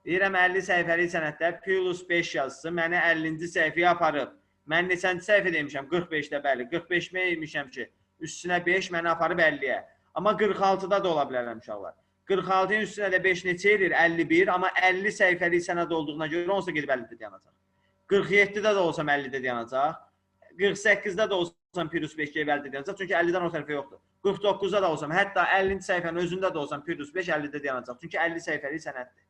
Deyirəm 50 səhifəlik sənəddə +5 yazısı məni 50-ci səhifəyə aparıb. Mən neçənci səhifə demişəm? 45-də bəli. 45-mə demişəm ki, üstünə 5 məni aparıb 50-yə. Amma 46-da da ola bilərəm uşaqlar. 46-nın üstünə də 5 neçə edir? 51. Amma 50 səhifəlik sənəd olduğuna görə onsa gedib 50-də dayanacaq. 47-də də olsam 50-də dayanacaq. 48-də də olsam +5 gedib 50-də dayanacaq. Çünki 50-dən o tərəfə yoxdur. 49-da da olsam, hətta 50-ci səhifənin özündə də olsam +5 50-də dayanacaq. Çünki 50 səhifəlik sənəddir.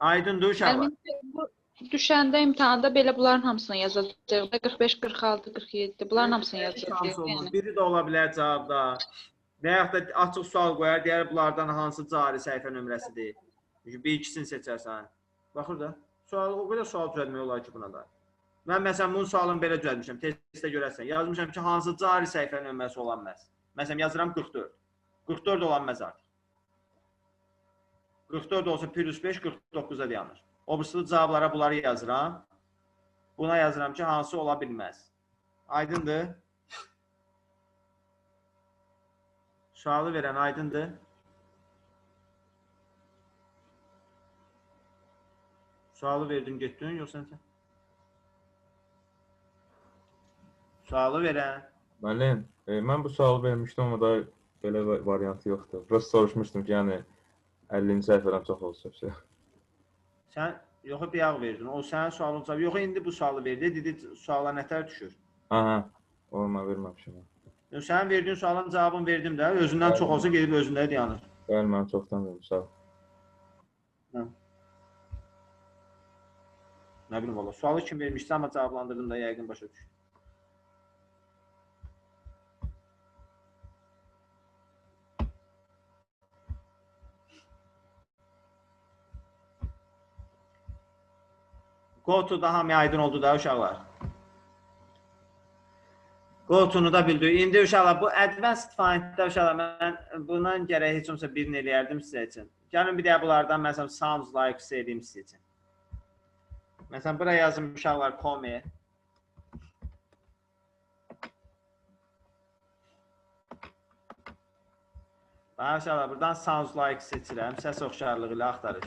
Aydındır uşaqlar. Düşəndə imtahanda belə bunların hamısını yazacaq. 45, 46, 47 bunların hamısını yazacaq. Biri də ola bilər cavabda. Və yaxud da açıq sual qoyar, deyər bunlardan hansı cari səhifə nömrəsidir. Çünki bir ikisini seçərsən. Baxır da, o qədər sual düzəltmək olar ki buna da. Mən məsələn bunun sualını belə düzəltmişəm, testdə görərsən. Yazmışam ki, hansı cari səhifə nömrəsi ola bilməz. Məsələn yazıram 44. 44 ola bilməz artıq. 44 olsa +5, 49-da dayanır. Obrisli cavablara bunları yazıram. Buna yazıram ki, hansı ola bilməz. Aydındır? Sualı verən aydındır? Sualı verdin, getdin, yoxsa sən? Sualı verən. Müəllim, mən bu sualı vermişdim, amma da belə variantı yoxdur. Biraz soruşmuşdum ki, yəni 50-ci səhifədən çox olsa. Sən yox bir yağ verdin. O sənin sualın cavabı. Yox indi bu sualı verdi. Dedi suala nətər düşür? Aha. Onu mən verməmişəm. Yox sənin verdiyin sualın cavabını verdim də. Özündən çox olsa gedib özündə dayanır. Bəli, mən çoxdan verdim. Sağ ol. Nə bilim valla. Sualı kim vermişsə amma cavablandırdım da yəqin başa düşdüm. Go-to da hamıya aydın oldu da uşaqlar. Go-to'nu da bildik. İndi uşaqlar bu advanced find-də uşaqlar mən bundan gərək heç olmasa birini eləyərdim sizə üçün. Gəlin bir də bunlardan məsələn sounds like eləyim sizə üçün. Məsələn buraya yazım uşaqlar come. Uşaqlar, buradan sounds like seçirəm. Səs oxşarlığı ilə axtarış.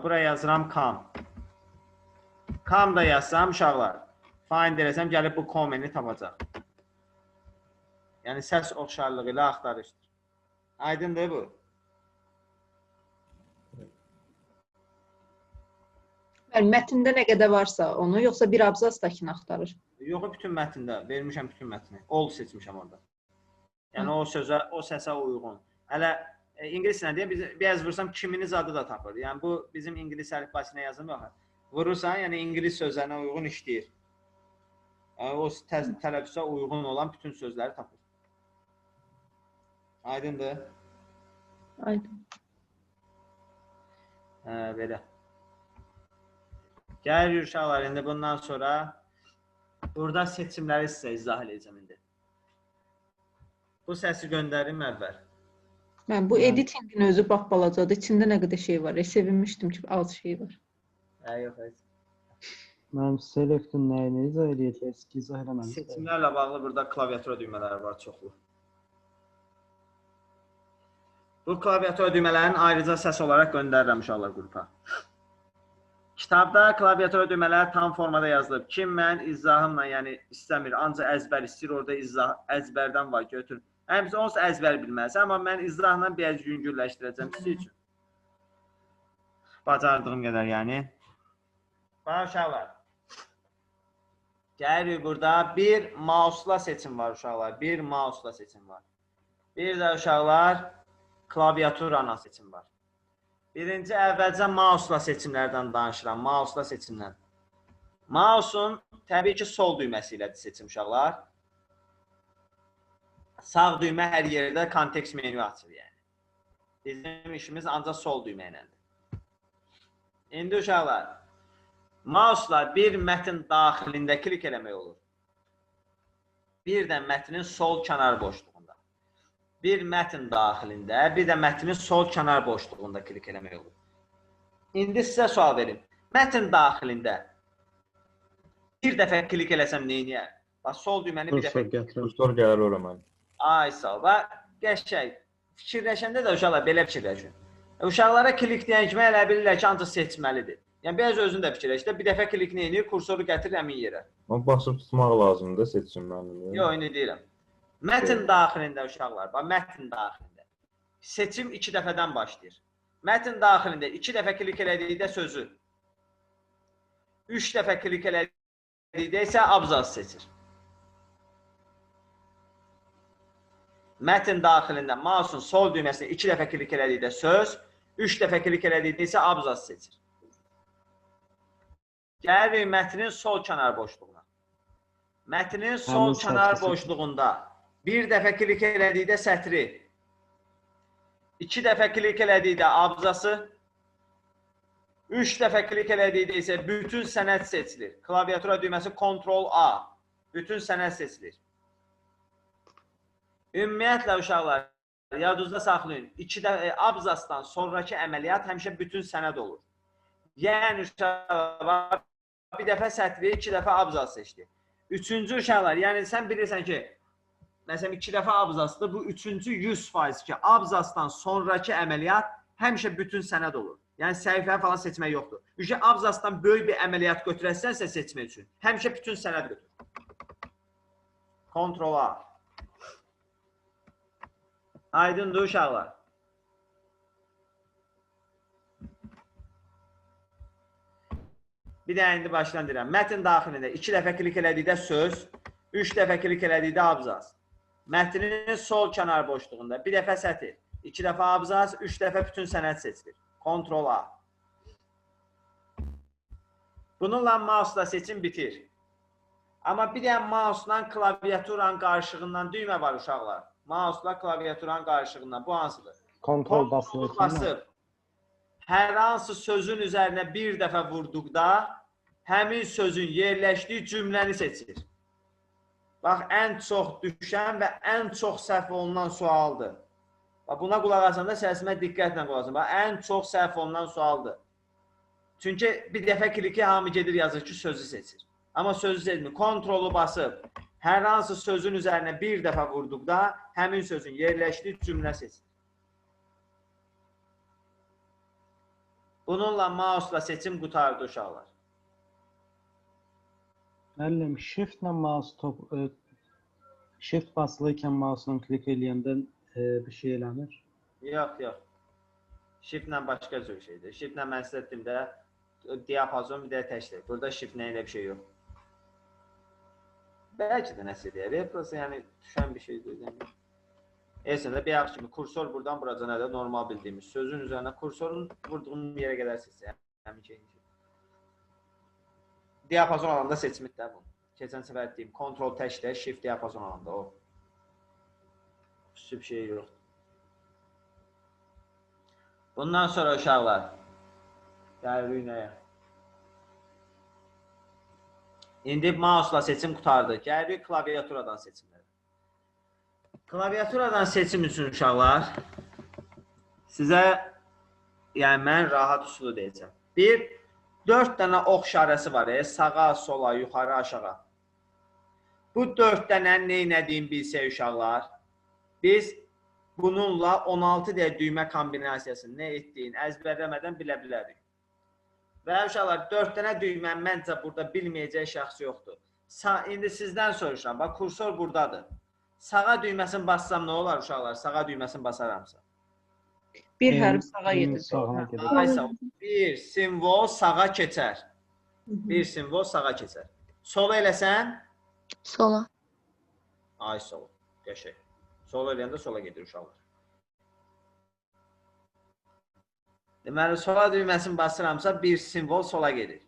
Buraya yazıram com. Com da yazsam uşaqlar. Find eləsəm gəlib bu komeni tapacaq. Yəni səs oxşarlığı ilə axtarışdır. Aydındır bu. Mətndə nə qədər varsa onu, yoxsa bir abzasdakını axtarır? Yox, bütün mətndə. Vermişəm bütün mətni. All seçmişəm orada. Yəni o sözə, o səsə uyğun. Hələ ingiliscə deyə biraz vursam kiminiz adı da tapır. Yəni bu bizim ingilis əlifbasına yazılmır. Vurursan, yəni ingilis sözlərinə uyğun işləyir. Yəni o tələffüzə uyğun olan bütün sözləri tapır. Aydındır? Aydın. Belə. Gəlir uşaqlar, indi bundan sonra burada seçimləri sizə izah edəcəm indi. Bu səsi göndərim əvvəl. Mən bu editingin özü bax balacadır. İçində nə qədər şey var. Sevinmişdim ki, az şey var. Yox, heç. Mənim selectin nəyini izah edəcəyiz ki, izah eləməmişəm. Seçimlərlə bağlı burada klaviatura düymələri var çoxlu. Bu klaviatura düymələrini ayrıca səs olaraq göndərirəm uşaqlar qrupa. Kitabda klaviatura düymələri tam formada yazılıb. Kim mən izahımla, yəni istəmir, ancaq əzbər istəyir, orada izah əzbərdən var, götür. Həmisi onsuz əzbər bilməz, amma mən izahla biraz yüngülləşdirəcəm sizin üçün. Bacardığım qədər, yəni. Bax uşaqlar. Gəlirik burada bir mouse'la seçim var uşaqlar. Bir mouse'la seçim var. Bir də uşaqlar klaviaturana seçim var. Birinci əvvəlcə mouse'la seçimlərdən danışıram. Mouse'la seçimdən. Mouse'un təbii ki sol düyməsi ilə seçim uşaqlar. Sağ düymə hər yerdə kontekst menü açır yəni. Bizim işimiz ancaq sol düymə ilədir. İndi uşaqlar, mouse'la bir mətn daxilində klik eləmək olur. Bir də mətnin sol kənar boşluğunda. Bir mətn daxilində, bir də mətnin sol kənar boşluğunda klik eləmək olur. İndi sizə sual verim. Mətn daxilində bir dəfə klik eləsəm neyniyər? Bax, sol düyməni bir dəfə Kursor gəlir ora mən. Ay sağ ol. Bax, qəşəng. Fikirləşəndə də uşaqlar belə fikirləşin. Uşaqlara klik deyən kimi elə bilirlər ki, ancaq seçməlidir. Yəni, biraz özün də fikirləş də, bir dəfə klik neyini, kursoru gətir həmin yerə. Amma basıb tutmaq lazımdır seçimlərini. Yox, indi deyirəm. Mətn daxilində uşaqlar, bax, mətn daxilində. Seçim 2 dəfədən başlayır. Mətn daxilində 2 dəfə klik elədikdə sözü, 3 dəfə klik elədikdə isə abzas seçir. Mətn daxilində mouse'un sol düyməsini 2 dəfə klik elədikdə söz, 3 dəfə klik elədikdə isə abzas seçir. Gəlirik mətnin sol kənar boşluğuna. Mətnin sol kənar boşluğunda bir dəfə klik elədikdə sətri, 2 dəfə klik elədikdə abzası, 3 dəfə klik elədikdə isə bütün sənəd seçilir. Klaviatura düyməsi Ctrl-A. Bütün sənəd seçilir. Ümumiyyətlə uşaqlar, yadınızda saxlayın. Abzasdan sonraki əməliyyat həmişə bütün sənəd olur. Yəni uşaqlar, bir dəfə sətri, 2 dəfə abzas seçdi. Üçüncü uşaqlar, yəni sən bilirsən ki, məsələn 2 dəfə abzasdır, bu üçüncü 100% ki, abzasdan sonraki əməliyyat həmişə bütün sənəd olur. Yəni səhifə falan seçmək yoxdur. Çünki abzasdan böyük bir əməliyyat götürəsənsə seçmək üçün, həmişə bütün sənəd götür. Ctrl-A. Aydındır uşaqlar. Bir də indi başdan deyirəm. Mətn daxilində 2 dəfə klik elədikdə söz, 3 dəfə klik elədikdə abzas. Mətnin sol kənar boşluğunda bir dəfə sətir, 2 dəfə abzas, 3 dəfə bütün sənəd seçilir. Ctrl-A. Bununla mouse-la seçim bitir. Amma bir də mouse-la klaviaturanın qarşılığından düymə var uşaqlar. Mouse-la klaviaturanın qarşılığından. Bu hansıdır? Kontrol basıb. Hər hansı sözün üzərinə bir dəfə vurduqda həmin sözün yerləşdiyi cümləni seçir. Bax, ən çox düşən və ən çox səhv olunan sualdır. Bax, buna qulaq asanda səsimə diqqətlə qulaq asın. Bax, ən çox səhv olunan sualdır. Çünki bir dəfə kliki hamı gedir yazır ki, sözü seçir. Amma sözü seçmir. Kontrolu basıb Hər hansı sözün üzərinə bir dəfə vurduqda həmin sözün yerləşdiyi cümlə seçin. Bununla mouse'la seçim qurtardı uşaqlar. Müəllim, shift basılıyken mouse'la klik eləyəndə bir şey eləmir. Yox. Shift-lə başqa cür şeydir. Shift-lə mən sizə etdimdə diapazon bir də təkdir. Burada shift-lə elə bir şey yox. Bəlkə də nəsə deyər. Prosta yəni düşən bir şeydir. Yəni. Elsəndə bir yaxşı kimi kursor buradan buraca nədir? Normal bildiyimiz sözün üzərinə kursorun vurduğun yerə qədər seçsin. Həmin şey. Diapazon alanda seçmit də bu. Keçən səfər etdiyim kontrol təkdir, shift diapazon alanda o. Üstü bir şey yoxdur. Bundan sonra uşaqlar gəlirik nəyə? İndi mouse'la seçim qurtardı. Gəlirik klaviaturadan seçimlərə. Klaviaturadan seçim üçün uşaqlar sizə yəni mən rahat üsulu deyəcəm. 4 dənə ox işarəsi var. Sağa, sola, yuxarı, aşağı. Bu 4 dənə nə etdiyini bilsək uşaqlar, biz bununla 16 düymə kombinasiyasını nə etdiyini əzbərləmədən bilə bilərik. Və uşaqlar 4 dənə düymə məncə burada bilməyəcək şəxs yoxdur. İndi sizdən soruşuram. Bax, kursor buradadır. Sağa düyməsini bassam nə olar uşaqlar? Sağa düyməsini basaramsa. Bir hərf sağa gedir. Bir simvol sağa keçər. Bir simvol sağa keçər. Sola eləsən? Sola. Ay sola. Qəşəng. Sola eləyəndə sola gedir uşaqlar. Deməli, sola düyməsini basıramsa bir simvol sola gedir.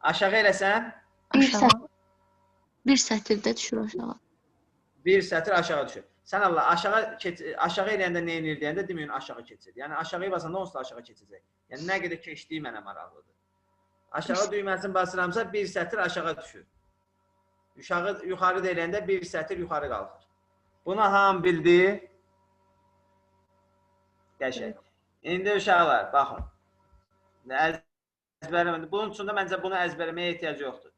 Aşağı eləsən? Bir sətirdə düşür aşağı. Bir sətir aşağı düşür. Sən Allah aşağı eləyəndə nə edir deyəndə deməyin aşağı keçir. Yəni aşağı basanda onsuz da aşağı keçəcək. Yəni nə qədər keçdiyi mənə maraqlıdır. Aşağı düyməsini basıramsa bir sətir aşağı düşür. Yuxarı eləyəndə bir sətir yuxarı qalxır. Bunu hamı bildi. Qəşəng. İndi uşaqlar, baxın. Əzbərləmədim. Bunun üçün də məncə bunu əzbərləməyə ehtiyac yoxdur.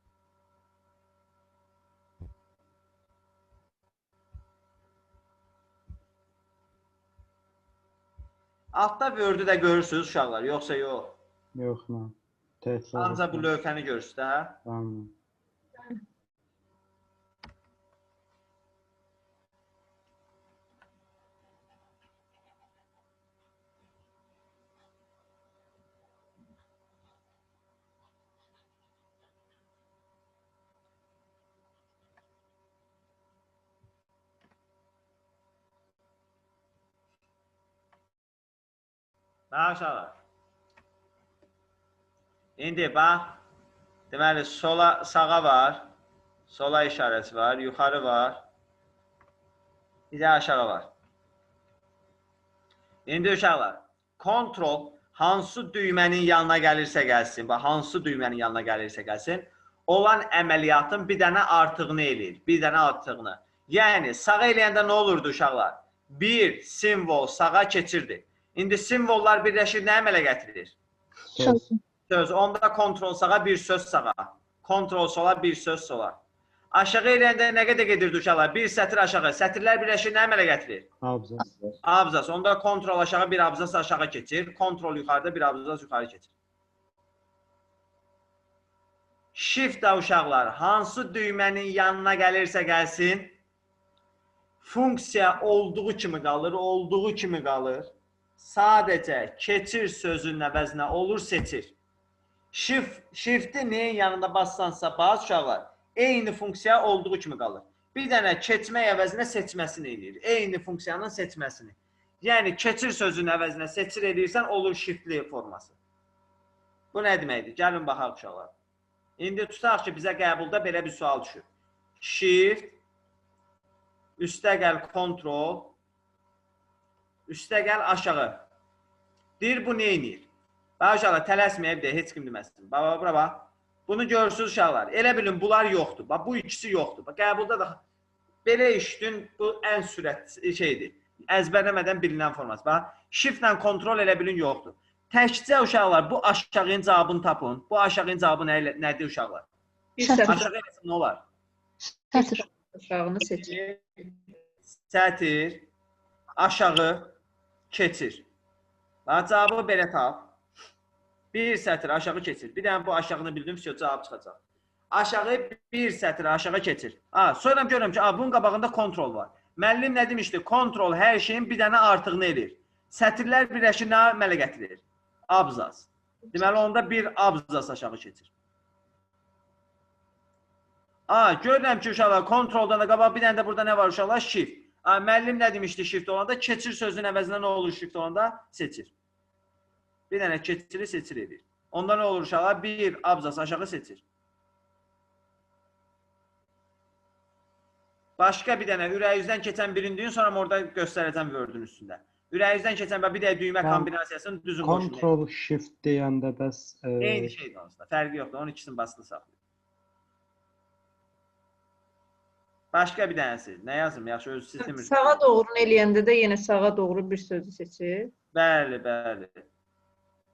Altda Word-ü də görürsünüz uşaqlar, yoxsa yox? Yox, mən. Ancaq bu lövhəni görürsünüz, hə? Tamam. Bax uşaqlar. İndi bax. Deməli sağa var. Sola işarəsi var, yuxarı var. Bir də aşağı var. İndi uşaqlar, kontrol hansı düymənin yanına gəlirsə gəlsin, bax hansı düymənin yanına gəlirsə gəlsin, olan əməliyyatın bir dənə artığını eləyir, bir dənə artığını. Yəni sağ eləyəndə nə olurdu uşaqlar? Bir simvol sağa keçirdi. İndi simvollar birləşir, nə əmələ gətirir? Söz. Onda kontrol sağa, bir söz sağa. Kontrol sola, bir söz sola. Aşağı eləyəndə nə qədər gedirdi uşaqlar? Bir sətir aşağı. Sətirlər birləşir, nə əmələ gətirir? Abzas. Abzas. Onda kontrol aşağı, bir abzas aşağı keçir. Kontrol yuxarıda, bir abzas yuxarı keçir. Shift da uşaqlar, hansı düymənin yanına gəlirsə gəlsin, funksiya olduğu kimi qalır. Sadəcə keçir sözünün əvəzinə olur, seçir. Shift-i neyin yanında bassansa bas uşaqlar, eyni funksiya olduğu kimi qalır. Bir dənə keçmək əvəzinə seçməsini eləyir. Eyni funksiyanın seçməsini. Yəni keçir sözünün əvəzinə seçir eləyirsən, olur shiftli forması. Bu nə deməkdir? Gəlin baxaq uşaqlar. İndi tutaq ki, bizə qəbulda belə bir sual düşür. Shift, üstə gəl kontrol, üstə gəl aşağı. Deyir, bu nə edir? Bax uşaqlar, tələsməyib deyir, heç kim deməsin. Bax, bura bax. Bunu görürsünüz uşaqlar. Elə bilin, bunlar yoxdur. Bax, bu ikisi yoxdur. Bax, qəbulda da belə işdin, bu ən sürət şeydir. Əzbərləmədən bilinən forması. Bax, shiftlə kontrol elə bilin yoxdur. Təkcə uşaqlar, bu aşağının cavabını tapın. Bu aşağının cavabı nədir uşaqlar? Aşağı eləsin, nə olar? Sətr. Aşağını seçir. Sətir, aşağı, keçir. Bax, cavabı belə tap. Bir sətir aşağı keçir. Bir dənə bu aşağını bildim, cavab çıxacaq. Aşağı bir sətir aşağı keçir. Sonra görürəm ki, bunun qabağında kontrol var. Müəllim nə demişdi? Kontrol hər şeyin bir dənə artığını edir. Sətirlər birləşir, nə əmələ gətirir? Abzas. Deməli, onda bir abzas aşağı keçir. Görürəm ki, uşaqlar, kontroldan da qabaq bir dənə də burada nə var uşaqlar? Shift. Müəllim nə demişdi shift olanda? Keçir sözünün əvəzində nə olur shift olanda? Seçir. Bir dənə keçiri seçir edir. Onda nə olur uşaqlar? Bir abzas aşağı seçir. Başqa bir dənə ürəyüzdən keçən birini deyin, sonra orada göstərəcəm Word-ün üstündə. Ürəyüzdən keçən bir də düymə kombinasiyasını düzün qoşun. Control Shift deyəndə bəs eyni şeydir aslında. Fərqi yoxdur. Onun ikisini basılı saxlayın. Başqa bir dənəsi. Nə yazım? Yaxşı öz sistemi. Sağa doğru eləyəndə də yenə sağa doğru bir sözü seçir. Bəli, bəli.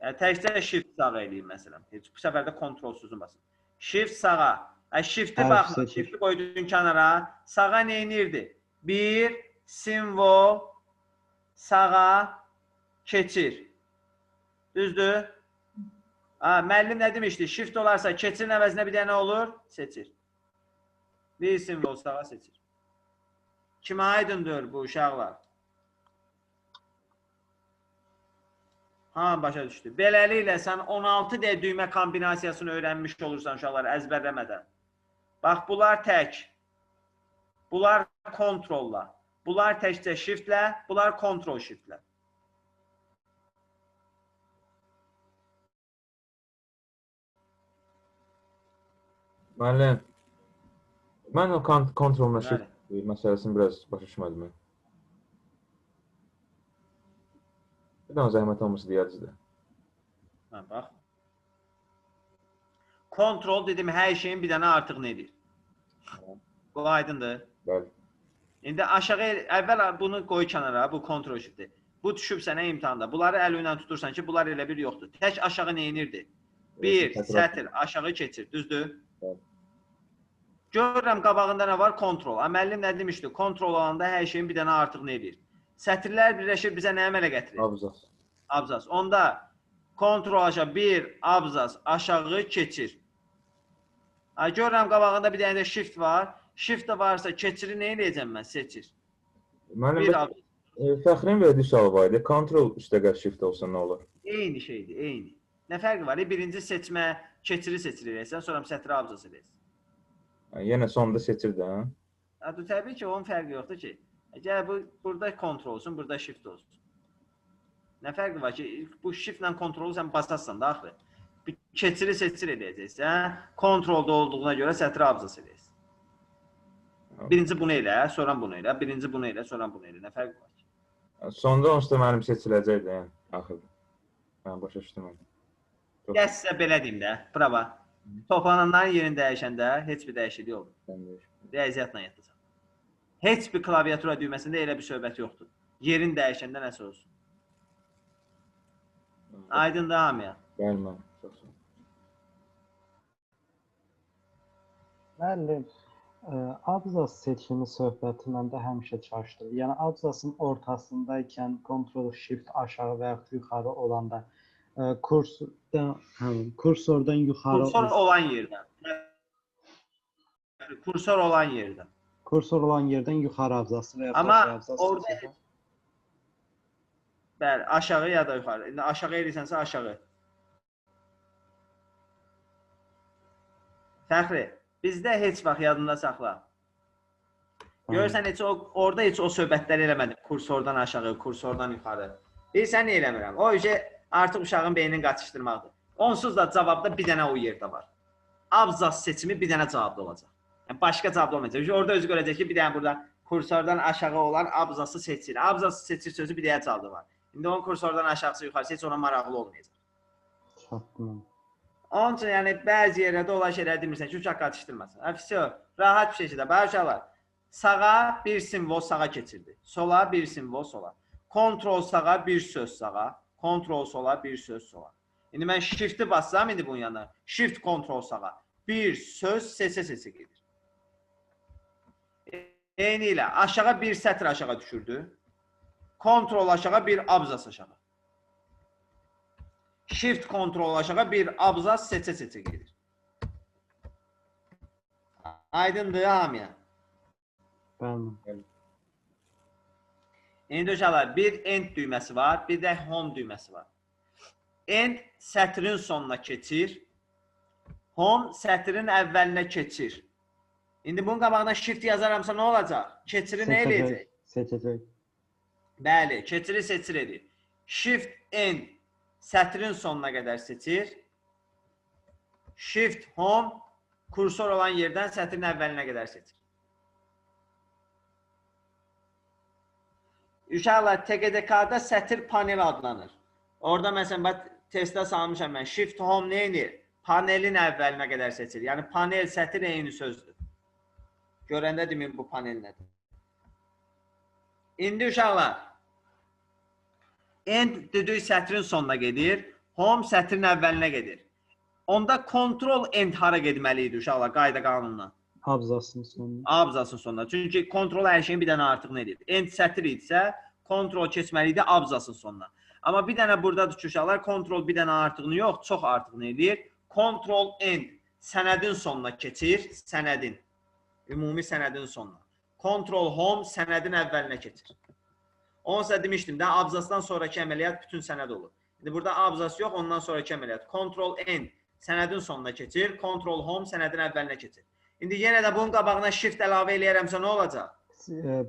Yəni təkcə shift sağa eləyim məsələn. Heç bu səfər də kontrolsuzun basın. Shift sağa. Shift'i bax, shift'i qoydun kənara. Sağa nə edirdi? Bir simvol sağa keçir. Düzdür? Müəllim nə demişdi? Shift olarsa keçirin əvəzinə bir dənə olur? Seçir. Bir simvol sağa seçir. Kimə aydındır bu uşaqlar? Başa düşdü. Beləliklə sən 16 D düymə kombinasiyasını öyrənmiş olursan uşaqlar əzbərləmədən. Bax, bunlar tək. Bunlar kontrolla. Bunlar təkcə shiftlə, bunlar kontrol shiftlə. Müəllim, mən o kontrol shift məsələsini biraz başa düşmədim. Bir dənə zəhmət olması deyəcəkdir. Bax. Kontrol dedim, hər şeyin bir dənə artığını edir. Bu aydındır. Bəli. İndi aşağı, əvvəl bunu qoy kənara, bu kontrol shiftdir. Bu düşüb sənə imtihanda. Bunları əl ilə tutursan ki, bunlar elə bir yoxdur. Tək aşağı nə edirdi? Bir sətir aşağı keçir, düzdür? Görürəm qabağında nə var? Kontrol. Müəllim nə demişdi? Kontrol olanda hər şeyin bir dənə artığını edir. Sətirlər birləşir bizə nə əmələ gətirir? Abzas. Abzas. Onda kontrol aşağı bir abzas aşağı keçir. Görürəm qabağında bir dənə də shift var. Shift də varsa keçiri nə eləyəcəm mən? Seçir. Müəllim, Fəxrin verdiyi sual var idi. Kontrol üstəgəl shift olsa nə olur? Eyni şeydir, eyni. Nə fərqi var? Birinci seçmə keçiri seçir eləyəsən, sonra sətirə abzas eləyəsən. Yenə sonda seçir də, hə? Təbii ki, onun fərqi yoxdur ki. Gəl burada kontrol olsun, burada shift olsun. Nə fərqi var ki, bu shiftlə kontrolu sən basarsan da axı. Bir keçiri seçir eləyəcəksən, kontrolda olduğuna görə sətirə abzas eləyəsən. Birinci bunu elə, sonra bunu elə, birinci bunu elə, sonra bunu elə. Nə fərqi var ki? Sonda onsuz da mənim seçiləcək də, yəni, axırda. Mən başa düşdüm. Gəl sizə belə deyim də, brava. Toplananların yerini dəyişəndə heç bir dəyişiklik olmur. Riyaziyyatla yatacaq. Heç bir klaviatura düyməsində elə bir söhbət yoxdur. Yerin dəyişəndə nəsə olsun. Aydın da hamıya. Bəli, mən. Çox sağ ol. Müəllim, abzas seçimi söhbəti məndə həmişə çaşdırır. Yəni abzasın ortasındaykən kontrol shift aşağı və yaxud yuxarı olanda kursordan yuxarı Kursor olan yerdən. Kursor olan yerdən. Kursor olan yerdən yuxarı abzası və ya amma orada bəli, aşağı ya da yuxarı. İndi aşağı eləsənsə aşağı. Fəxri, bizdə heç vaxt yadında saxla. Görürsən heç orada heç o söhbətləri eləmədim. Kursordan aşağı, kursordan yuxarı. Bilirsən nə eləmirəm? O artıq uşağın beynini qaçışdırmaqdır. Onsuz da cavabda bir dənə o yerdə var. Abzas seçimi bir dənə cavabda olacaq. Yəni başqa cavabda olmayacaq. Orada özü görəcək ki, bir dənə burada kursordan aşağı olan abzası seçir. Abzası seçir sözü bir dənə cavabda var. İndi onun kursordan aşağısı yuxarısı heç ona maraqlı olmayacaq. Çatdım. Onun üçün yəni bəzi yerlərdə olan şeyləri demirsən ki, uşaq qaçışdırmasın. Rahat bir şəkildə. Bax uşaqlar, sağa bir simvol sağa keçirdi. Sola bir simvol sola. Kontrol sağa bir söz sağa. Kontrol sola bir söz sola. İndi mən shift'i bassam indi bunun yanına. Shift kontrol sağa. Bir söz seçə gedir. eyni ilə aşağı bir sətr aşağı düşürdü. Kontrol aşağı bir abzas aşağı. Shift kontrol aşağı bir abzas seçə-seçə gedir. Aydındır hamıya. Bəli. İndi uşaqlar bir end düyməsi var, bir də home düyməsi var. End sətrin sonuna keçir. Home sətrin əvvəlinə keçir. İndi bunun qabağına shift yazaramsa nə olacaq? Keçiri nə eləyəcək? Seçəcək. Bəli, keçiri seçir edir. Shift end sətrin sonuna qədər seçir. Shift home kursor olan yerdən sətrin əvvəlinə qədər seçir. Uşaqlar, TQDK-da sətir panel adlanır. Orada məsələn, testdə salmışam mən. Shift home nə edir? Panelin əvvəlinə qədər seçir. Yəni, panel, sətir eyni sözdür. Görəndə demin bu panel nədir? İndi uşaqlar, end düdük sətrin sonuna gedir. Home sətrin əvvəlinə gedir. Onda kontrol end hara getməli idi uşaqlar, qayda qanunundan? Abzasın sonuna. Abzasın sonuna. Çünki kontrol hər şeyin bir dənə artıq nə edir? End sətir idisə, kontrol keçməli idi abzasın sonuna. Amma bir dənə buradadır ki, uşaqlar, kontrol bir dənə artıqını yox, çox artıqını edir. Kontrol end sənədin sonuna keçir, sənədin. Ümumi sənədin sonuna. Kontrol home sənədin əvvəlinə keçir. Onsa demişdim də, abzasdan sonraki əməliyyat bütün sənəd olur. İndi burada abzas yox, ondan sonraki əməliyyat. Kontrol end sənədin sonuna keçir, kontrol home sənədin əvvəlinə keçir. İndi yenə də bunun qabağına shift əlavə eləyərəmsə nə olacaq?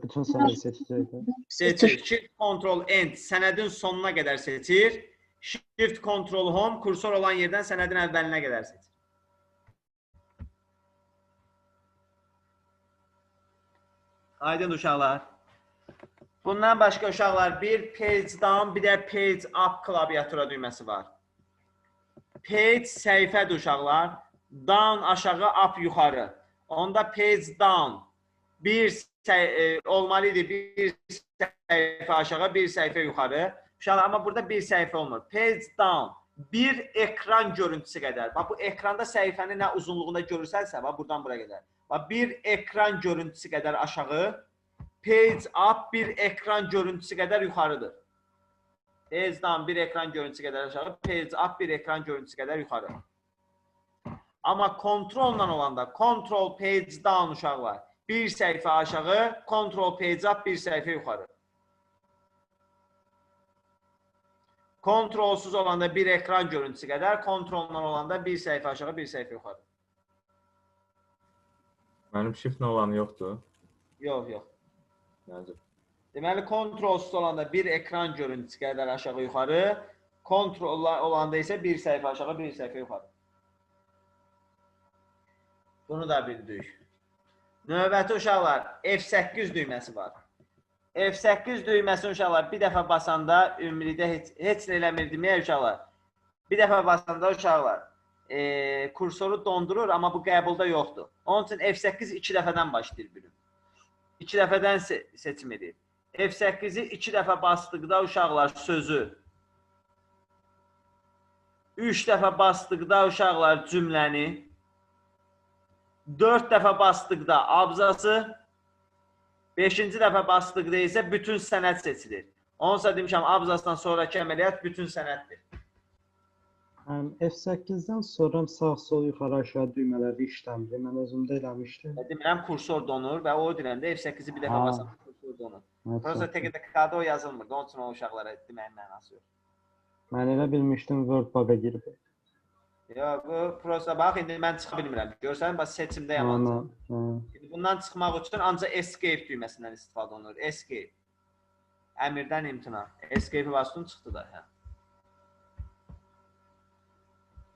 Bütün sənədi seçəcək. Seçir. Shift kontrol end sənədin sonuna qədər seçir. Shift kontrol home kursor olan yerdən sənədin əvvəlinə qədər seçir. Aydın uşaqlar. Bundan başqa uşaqlar bir page down, bir də page up klaviatura düyməsi var. Page səhifədir uşaqlar. Down aşağı, up yuxarı. Onda page down olmalı idi. Bir səhifə aşağı, bir səhifə yuxarı. Uşaqlar, amma burada bir səhifə olmur. Page down bir ekran görüntüsü qədər. Bax, bu ekranda səhifənin nə uzunluğunda görürsənsə, bax, buradan bura qədər. Bax, bir ekran görüntüsü qədər aşağı. Page up bir ekran görüntüsü qədər yuxarıdır. Page down bir ekran görüntüsü qədər aşağı. Page up bir ekran görüntüsü qədər yuxarı. Amma kontrolla olanda control page down uşaqlar. Bir səhifə aşağı, control page up bir səhifə yuxarı. Kontrolsuz olanda bir ekran görüntüsü qədər, kontrolla olanda bir səhifə aşağı, bir səhifə yuxarı. Mənim shift-nə olanı yoxdur. Yox, yox. Nədir? Deməli, kontrolsuz olanda bir ekran görüntüsü qədər aşağı yuxarı, kontrolla olanda isə bir səhifə aşağı, bir səhifə yuxarı. Bunu da bildik. Növbəti uşaqlar, F8 düyməsi var. F8 düyməsi uşaqlar bir dəfə basanda ümumilikdə heç nə eləmir deməyə uşaqlar. Bir dəfə basanda uşaqlar kursoru dondurur, amma bu qəbulda yoxdur. Onun üçün F8 2 dəfədən başlayır bölüm. 2 dəfədən seçim edir. F8-i 2 dəfə basdıqda uşaqlar sözü, 3 dəfə basdıqda uşaqlar cümləni, 4 dəfə basdıqda abzası, 5-ci dəfə basdıqda isə bütün sənəd seçilir. Onsa demişəm, abzasdan sonraki əməliyyat bütün sənəddir. F8-dən sonra sağ-sol yuxarı aşağı düymələri işləmir. Mən özümdə eləmişdim. Demirəm, kursor donur və o deyəndə F8-i bir dəfə basan, kursor donur. Prosta TQDK-da o yazılmırdı, onun üçün o uşaqlara deməyin mənası yox. Mən elə bilmişdim Word bug'a girib. Yox, bu prosta bax, indi mən çıxa bilmirəm. Görsən, bax, seçimdə yamanca. Bundan çıxmaq üçün ancaq Escape düyməsindən istifadə olunur. Escape. Əmirdən imtina. Escape-i bastın, çıxdı da.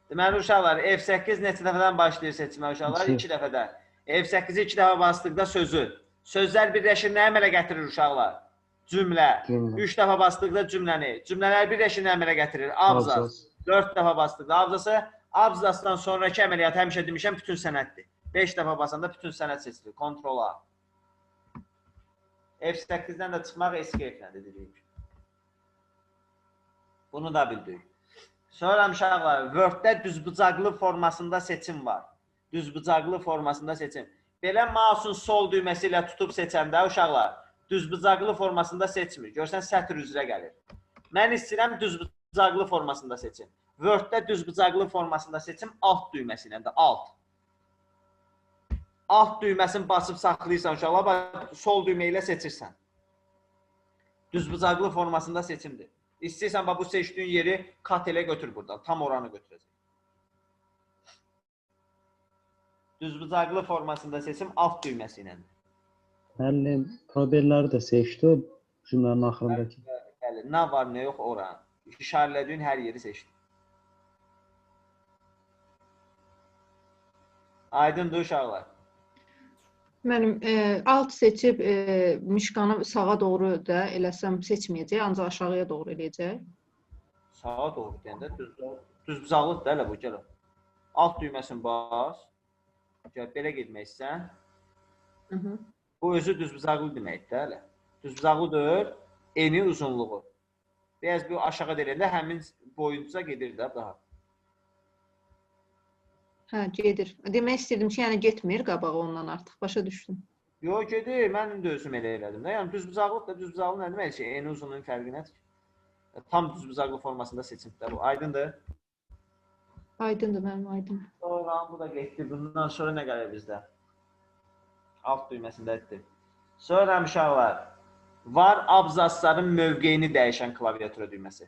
Deməli, uşaqlar, F8 neçə dəfədən başlayır seçmə uşaqlar? 2 dəfədən. F8-i 2 dəfə basdıqda sözü. Sözlər birləşir, nə əmələ gətirir uşaqlar? Cümlə. 3 dəfə basdıqda cümləni. Cümlələr birləşir, nə əmələ gətirir? Abzas. 4 dəfə basdıqda abzası. Abzasdan sonraki əməliyyat həmişə demişəm, bütün sənəddir. 5 dəfə basanda bütün sənəd seçilir. Kontrol A. F8-dən də çıxmaq Escape-lədir, dedik. Bunu da bildik. Sonra uşaqlar, Word-də düzbucaqlı formasında seçim var. Düzbucaqlı formasında seçim. Belə mouse'un sol düyməsi ilə tutub seçəndə uşaqlar düzbucaqlı formasında seçmir. Görsən sətr üzrə gəlir. Mən istəyirəm düzbucaqlı formasında seçim. Word-də düzbucaqlı formasında seçim alt düyməsi ilə də alt. Alt düyməsini basıb saxlayırsan uşaqlar, sol düymə ilə seçirsən. Düzbucaqlı formasında seçimdir. İstəyirsən bu seçdiyin yeri kat elə götür buradan. Tam oranı götürəcək. Düzbucaqlı formasında seçim alt düyməsi ilə. Müəllim, probelləri də seçdi o cümlənin axırındakı. Bəli, nə var, nə yox oranı. İşarələdiyin hər yeri seçdi. Aydındır uşaqlar. Mənim alt seçib mişqanı sağa doğru da eləsəm seçməyəcək, ancaq aşağıya doğru eləyəcək. Sağa doğru deyəndə düzbucaqlıdır da elə bu, gəl. Alt düyməsini bas. Gəl, belə getmək istəyən. Bu özü düzbucaqlı deməkdir də elə. Düzbucaqlıdır, eni uzunluğu. Biraz bu aşağı deyəndə həmin boyunca gedir də daha. Hə, gedir. Demək istəyirdim ki, yəni getmir qabağa ondan artıq. Başa düşdüm. Yox, gedir. Mən də özüm elə elədim də. Yəni düzbucaqlıq da düzbucaqlı nə demək ki, eni uzunluğun fərqi nədir? Tam düzbucaqlı formasında seçimdir bu. Aydındır? Aydındır mənim, aydın. Sonra bu da getdi. Bundan sonra nə gəlir bizdə? Alt düyməsində etdi. Sonra uşaqlar var abzasların mövqeyini dəyişən klaviatura düyməsi.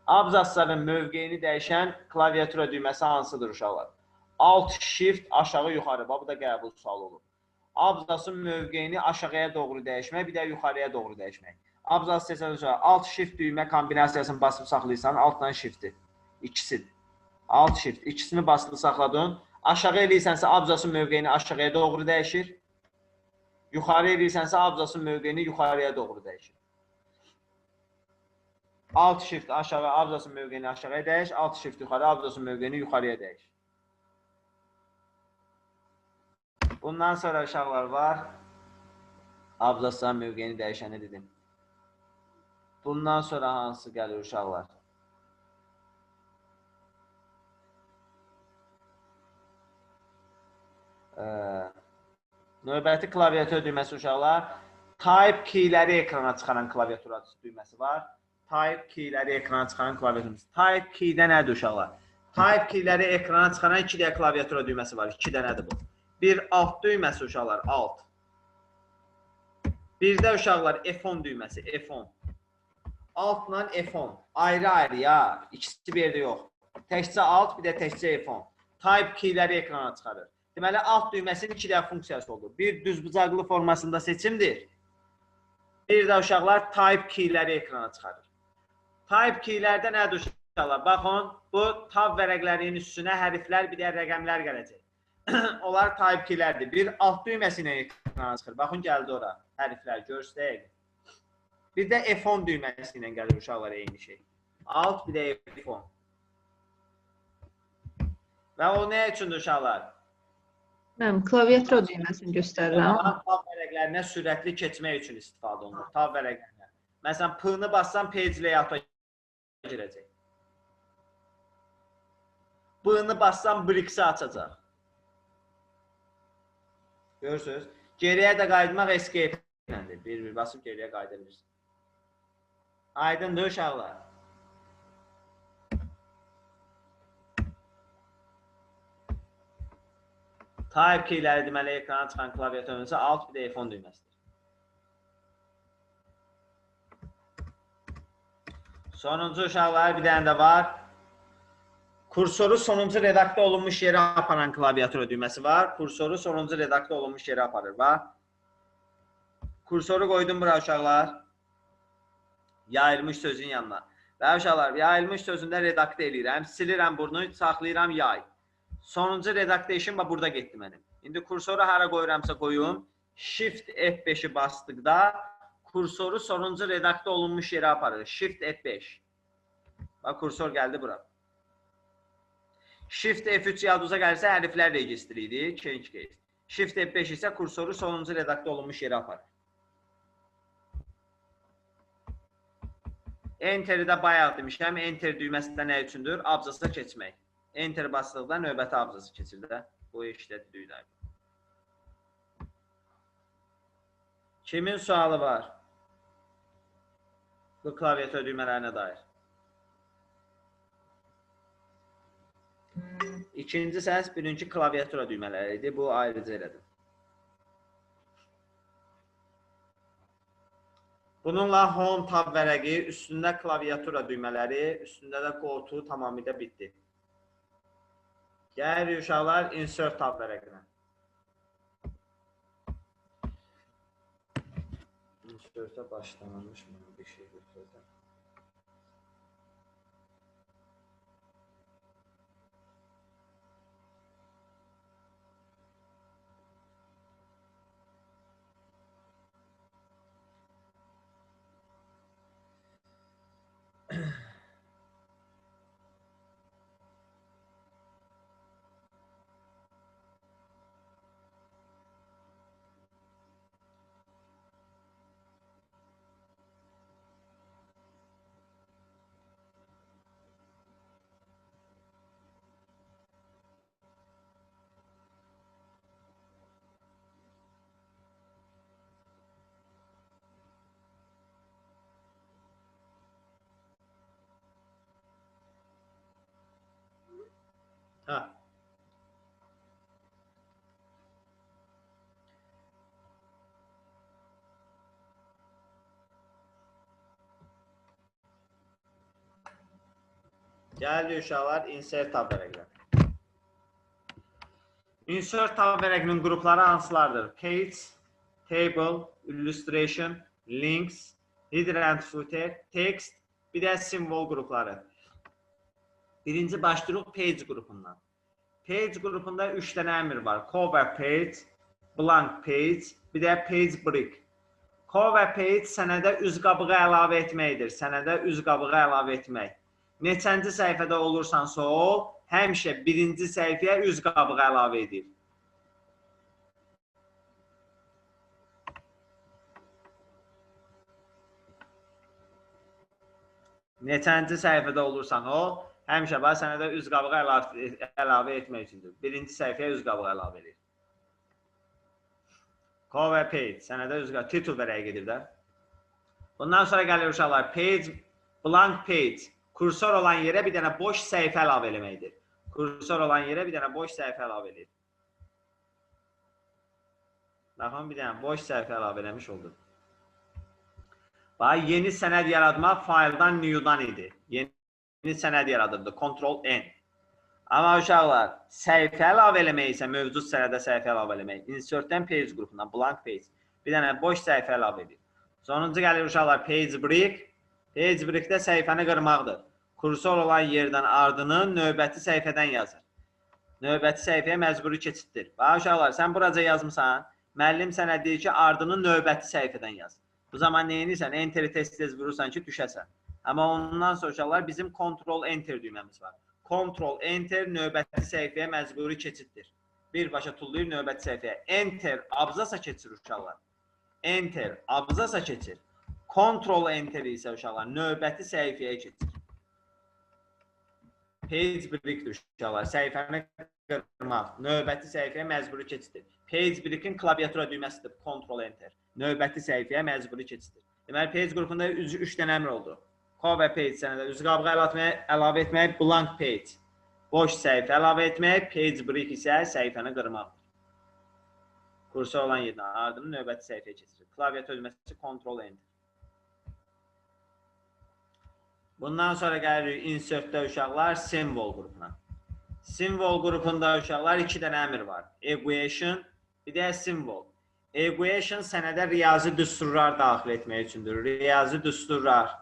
Abzasların mövqeyini dəyişən klaviatura düyməsi hansıdır uşaqlar? Alt shift aşağı yuxarı. Bu da qəbul sualı olur. Abzasın mövqeyini aşağıya doğru dəyişmək, bir də yuxarıya doğru dəyişmək. Abzas seçən uşaqlar alt shift düymə kombinasiyasını basıb saxlayırsan, altdan shiftdir. İkisidir. Alt shift ikisini basılı saxladın. Aşağı eləyirsənsə abzasın mövqeyini aşağıya doğru dəyişir. Yuxarı eləyirsənsə abzasın mövqeyini yuxarıya doğru dəyişir. Alt shift aşağı abzasın mövqeyini aşağıya dəyiş, alt shift yuxarı abzasın mövqeyini yuxarıya dəyiş. Bundan sonra uşaqlar var. Abzasların mövqeyini dəyişəni dedim. Bundan sonra hansı gəlir uşaqlar? Növbəti klaviatura düyməsi uşaqlar. Type keyləri ekrana çıxaran klaviatura düyməsi var. Type keyləri ekrana çıxaran klaviatura düyməsi. Type keydə nədir uşaqlar? Type keyləri ekrana çıxaran 2 dəyə klaviatura düyməsi var. 2 dənədir bu. Bir alt düyməsi uşaqlar, alt. Bir də uşaqlar F10 düyməsi, F10. Altla F10. Ayrı-ayrı ya. İkisi bir yerdə yox. Təkcə alt, bir də təkcə F10. Type keyləri ekrana çıxarır. Deməli, alt düyməsinin 2 dəyə funksiyası olur. Bir düzbucaqlı formasında seçimdir. Bir də uşaqlar type keyləri ekrana çıxarır. Type keylərdə nədir uşaqlar? Baxın, bu tab vərəqlərinin üstünə hərflər, bir də rəqəmlər gələcək. Onlar type keylərdir. Bir alt düyməsi ilə ekrana çıxır. Baxın, gəldi ora. Hərflər görsək. Bir də F10 düyməsi ilə gəlir uşaqlar eyni şey. Alt, bir də F10. Və o nə üçündür uşaqlar? Mən klaviatura düyməsini göstərirəm. Tab vərəqlərinə sürətli keçmək üçün istifadə olunur. Tab vərəqlərinə. Məsələn, P-ni bassam page layout-a girəcək. B-ni bassam Brix-i açacaq. Görürsünüz? Geriyə də qayıtmaq escape iləndir. Bir-bir basıb geriyə qayıda bilirsin. Aydındır uşaqlar. Type keyləri deməli ekrana çıxan klaviaturun isə alt, bir də F10 düyməsidir. Sonuncu uşaqlar bir dənə də var. Kursoru sonuncu redaktə olunmuş yerə aparan klaviatura düyməsi var. Kursoru sonuncu redaktə olunmuş yerə aparır. Bax. Kursoru qoydum bura uşaqlar. Yayılmış sözün yanına. Və uşaqlar, yayılmış sözündə redaktə eləyirəm. Silirəm bunu, saxlayıram yay. Sonuncu redaktation burada getdi mənim. İndi kursoru hara qoyuramsa qoyum. Shift F5-i basdıqda kursoru sonuncu redaktə olunmuş yerə aparır. Shift F5. Bax, kursor gəldi bura. Shift F3 yaduza gəlirsə hərflər registri idi. Change case. Shift F5 isə kursoru sonuncu redaktə olunmuş yerə aparır. Enter'i də bayaq demişəm. Enter düyməsi də nə üçündür? Abzasa keçmək. Enter basdıqda növbəti abzası keçir də. Bu işlədi düylər. Kimin sualı var? Bu klaviatura düymələrinə dair. İkinci səs birinci klaviatura düymələri idi. Bu ayrıca elədim. Bununla Home tab vərəqi, üstündə klaviatura düymələri, üstündə də qoltuğu tamamilə bitdi. Gəlir uşaqlar Insert tab vərəqinə. Insertə başlanmış mı? Bir şey götürəcəm. Ha. Gəldi uşaqlar Insert tab vərəqinə. Insert tab vərəqinin qrupları hansılardır? Page, Table, Illustration, Links, Header and Footer, Text, bir də simvol qrupları. Birinci başlayırıq Page qrupundan. Page qrupunda 3 dənə əmr var. Cover Page, Blank Page, bir də Page Break. Cover Page sənədə üz qabığı əlavə etməkdir. Sənədə üz qabığı əlavə etmək. Neçənci səhifədə olursansa ol, həmişə birinci səhifəyə üz qabığı əlavə edir. Neçənci səhifədə olursan ol, həmişə bax sənədə üz qabığı əlavə etmək üçündür. Birinci səhifəyə üz qabığı əlavə edir. Cover Page, sənədə üz qabığı, titul vərəqi gedir də. Bundan sonra gəlir uşaqlar, Page, Blank Page. Kursor olan yerə bir dənə boş səhifə əlavə eləməkdir. Kursor olan yerə bir dənə boş səhifə əlavə edir. Baxın, bir dənə boş səhifə əlavə eləmiş oldu. Bax, yeni sənəd yaratmaq faildan New'dan idi. Yeni sənəd yaradırdı, Ctrl-N. Amma uşaqlar, səhifə əlavə eləmək isə mövcud sənədə səhifə əlavə eləmək. Insertdən Page qrupundan, Blank Page. Bir dənə boş səhifə əlavə edir. Sonuncu gəlir uşaqlar, Page Break. Page Break-də səhifəni qırmaqdır. Kursor olan yerdən ardını növbəti səhifədən yazır. Növbəti səhifəyə məcburi keçiddir. Bax uşaqlar, sən buraca yazmısan, müəllim sənə deyir ki, ardını növbəti səhifədən yaz. Bu zaman neyinirsən? Enter-i tez-tez vurursan ki, düşəsən. Amma ondan sonra uşaqlar bizim Ctrl-Enter düyməmiz var. Ctrl-Enter növbəti səhifəyə məcburi keçiddir. Birbaşa tullayır növbəti səhifəyə. Enter abzasa keçir uşaqlar. Enter abzasa keçir. Ctrl-Enter isə uşaqlar növbəti səhifəyə keçir. Page Break-dir uşaqlar. Səhifəni qırmaq. Növbəti səhifəyə məcburi keçiddir. Page Break-in klaviatura düyməsidir. Ctrl-Enter. Növbəti səhifəyə məcburi keçiddir. Deməli, Page qrupunda 3 dənə əmr oldu. Cover Page sənədə üz qabığı əlavə etmək, Blank Page. Boş səhifə əlavə etmək, Page Break isə səhifəni qırmaqdır. Kursor olan yerdən ardını növbəti səhifəyə keçirir. Klaviatura düyməsi Ctrl-Enter. Bundan sonra gəlirik Insert-də uşaqlar Symbol qrupuna. Symbol qrupunda uşaqlar 2 dənə əmr var. Equation, bir də Symbol. Equation sənədə riyazi düsturlar daxil etmək üçündür. Riyazi düsturlar.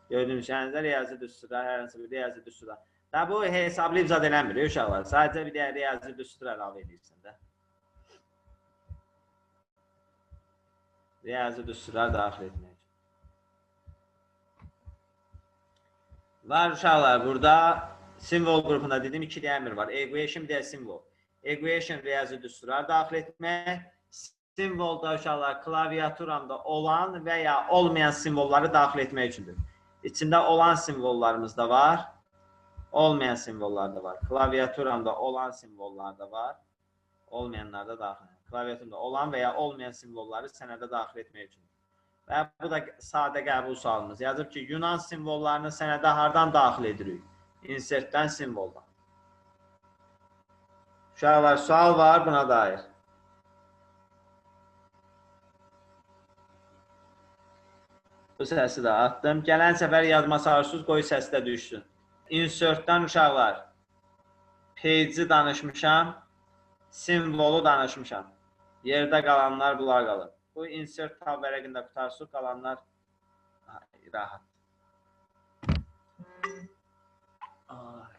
Gördüyünüz sənədə riyazi düsturlar, hər hansı bir riyazi düsturlar. Da bu hesablayıb zad eləmir uşaqlar. Sadəcə bir də riyazi düstur əlavə edirsən də. Riyazi düsturlar daxil etmək. Var uşaqlar, burada Symbol qrupunda dedim 2 dənə əmr var. Equation, bir də Symbol. Equation riyazi düsturlar daxil etmək. Simvolda uşaqlar klaviaturamda olan və ya olmayan simvolları daxil etmək üçündür. İçində olan simvollarımız da var, olmayan simvollar da var. Klaviaturamda olan simvollar da var, olmayanlar da daxil. klaviaturda olan və ya olmayan simvolları sənədə daxil etmək üçün. Və bu da sadə qəbul sualımız. Yazıb ki, Yunan simvollarını sənədə hardan daxil edirik? Insertdən simvoldan. Uşaqlar, sual var buna dair. Bu səsi də atdım. Gələn səfər yazması arsuz, qoy səsi də düşsün. Insertdən uşaqlar, page'i danışmışam, simvolu danışmışam. Yerdə qalanlar bunlar qalır. Bu insert tab vərəqində qutarsın, qalanlar rahat. Ay.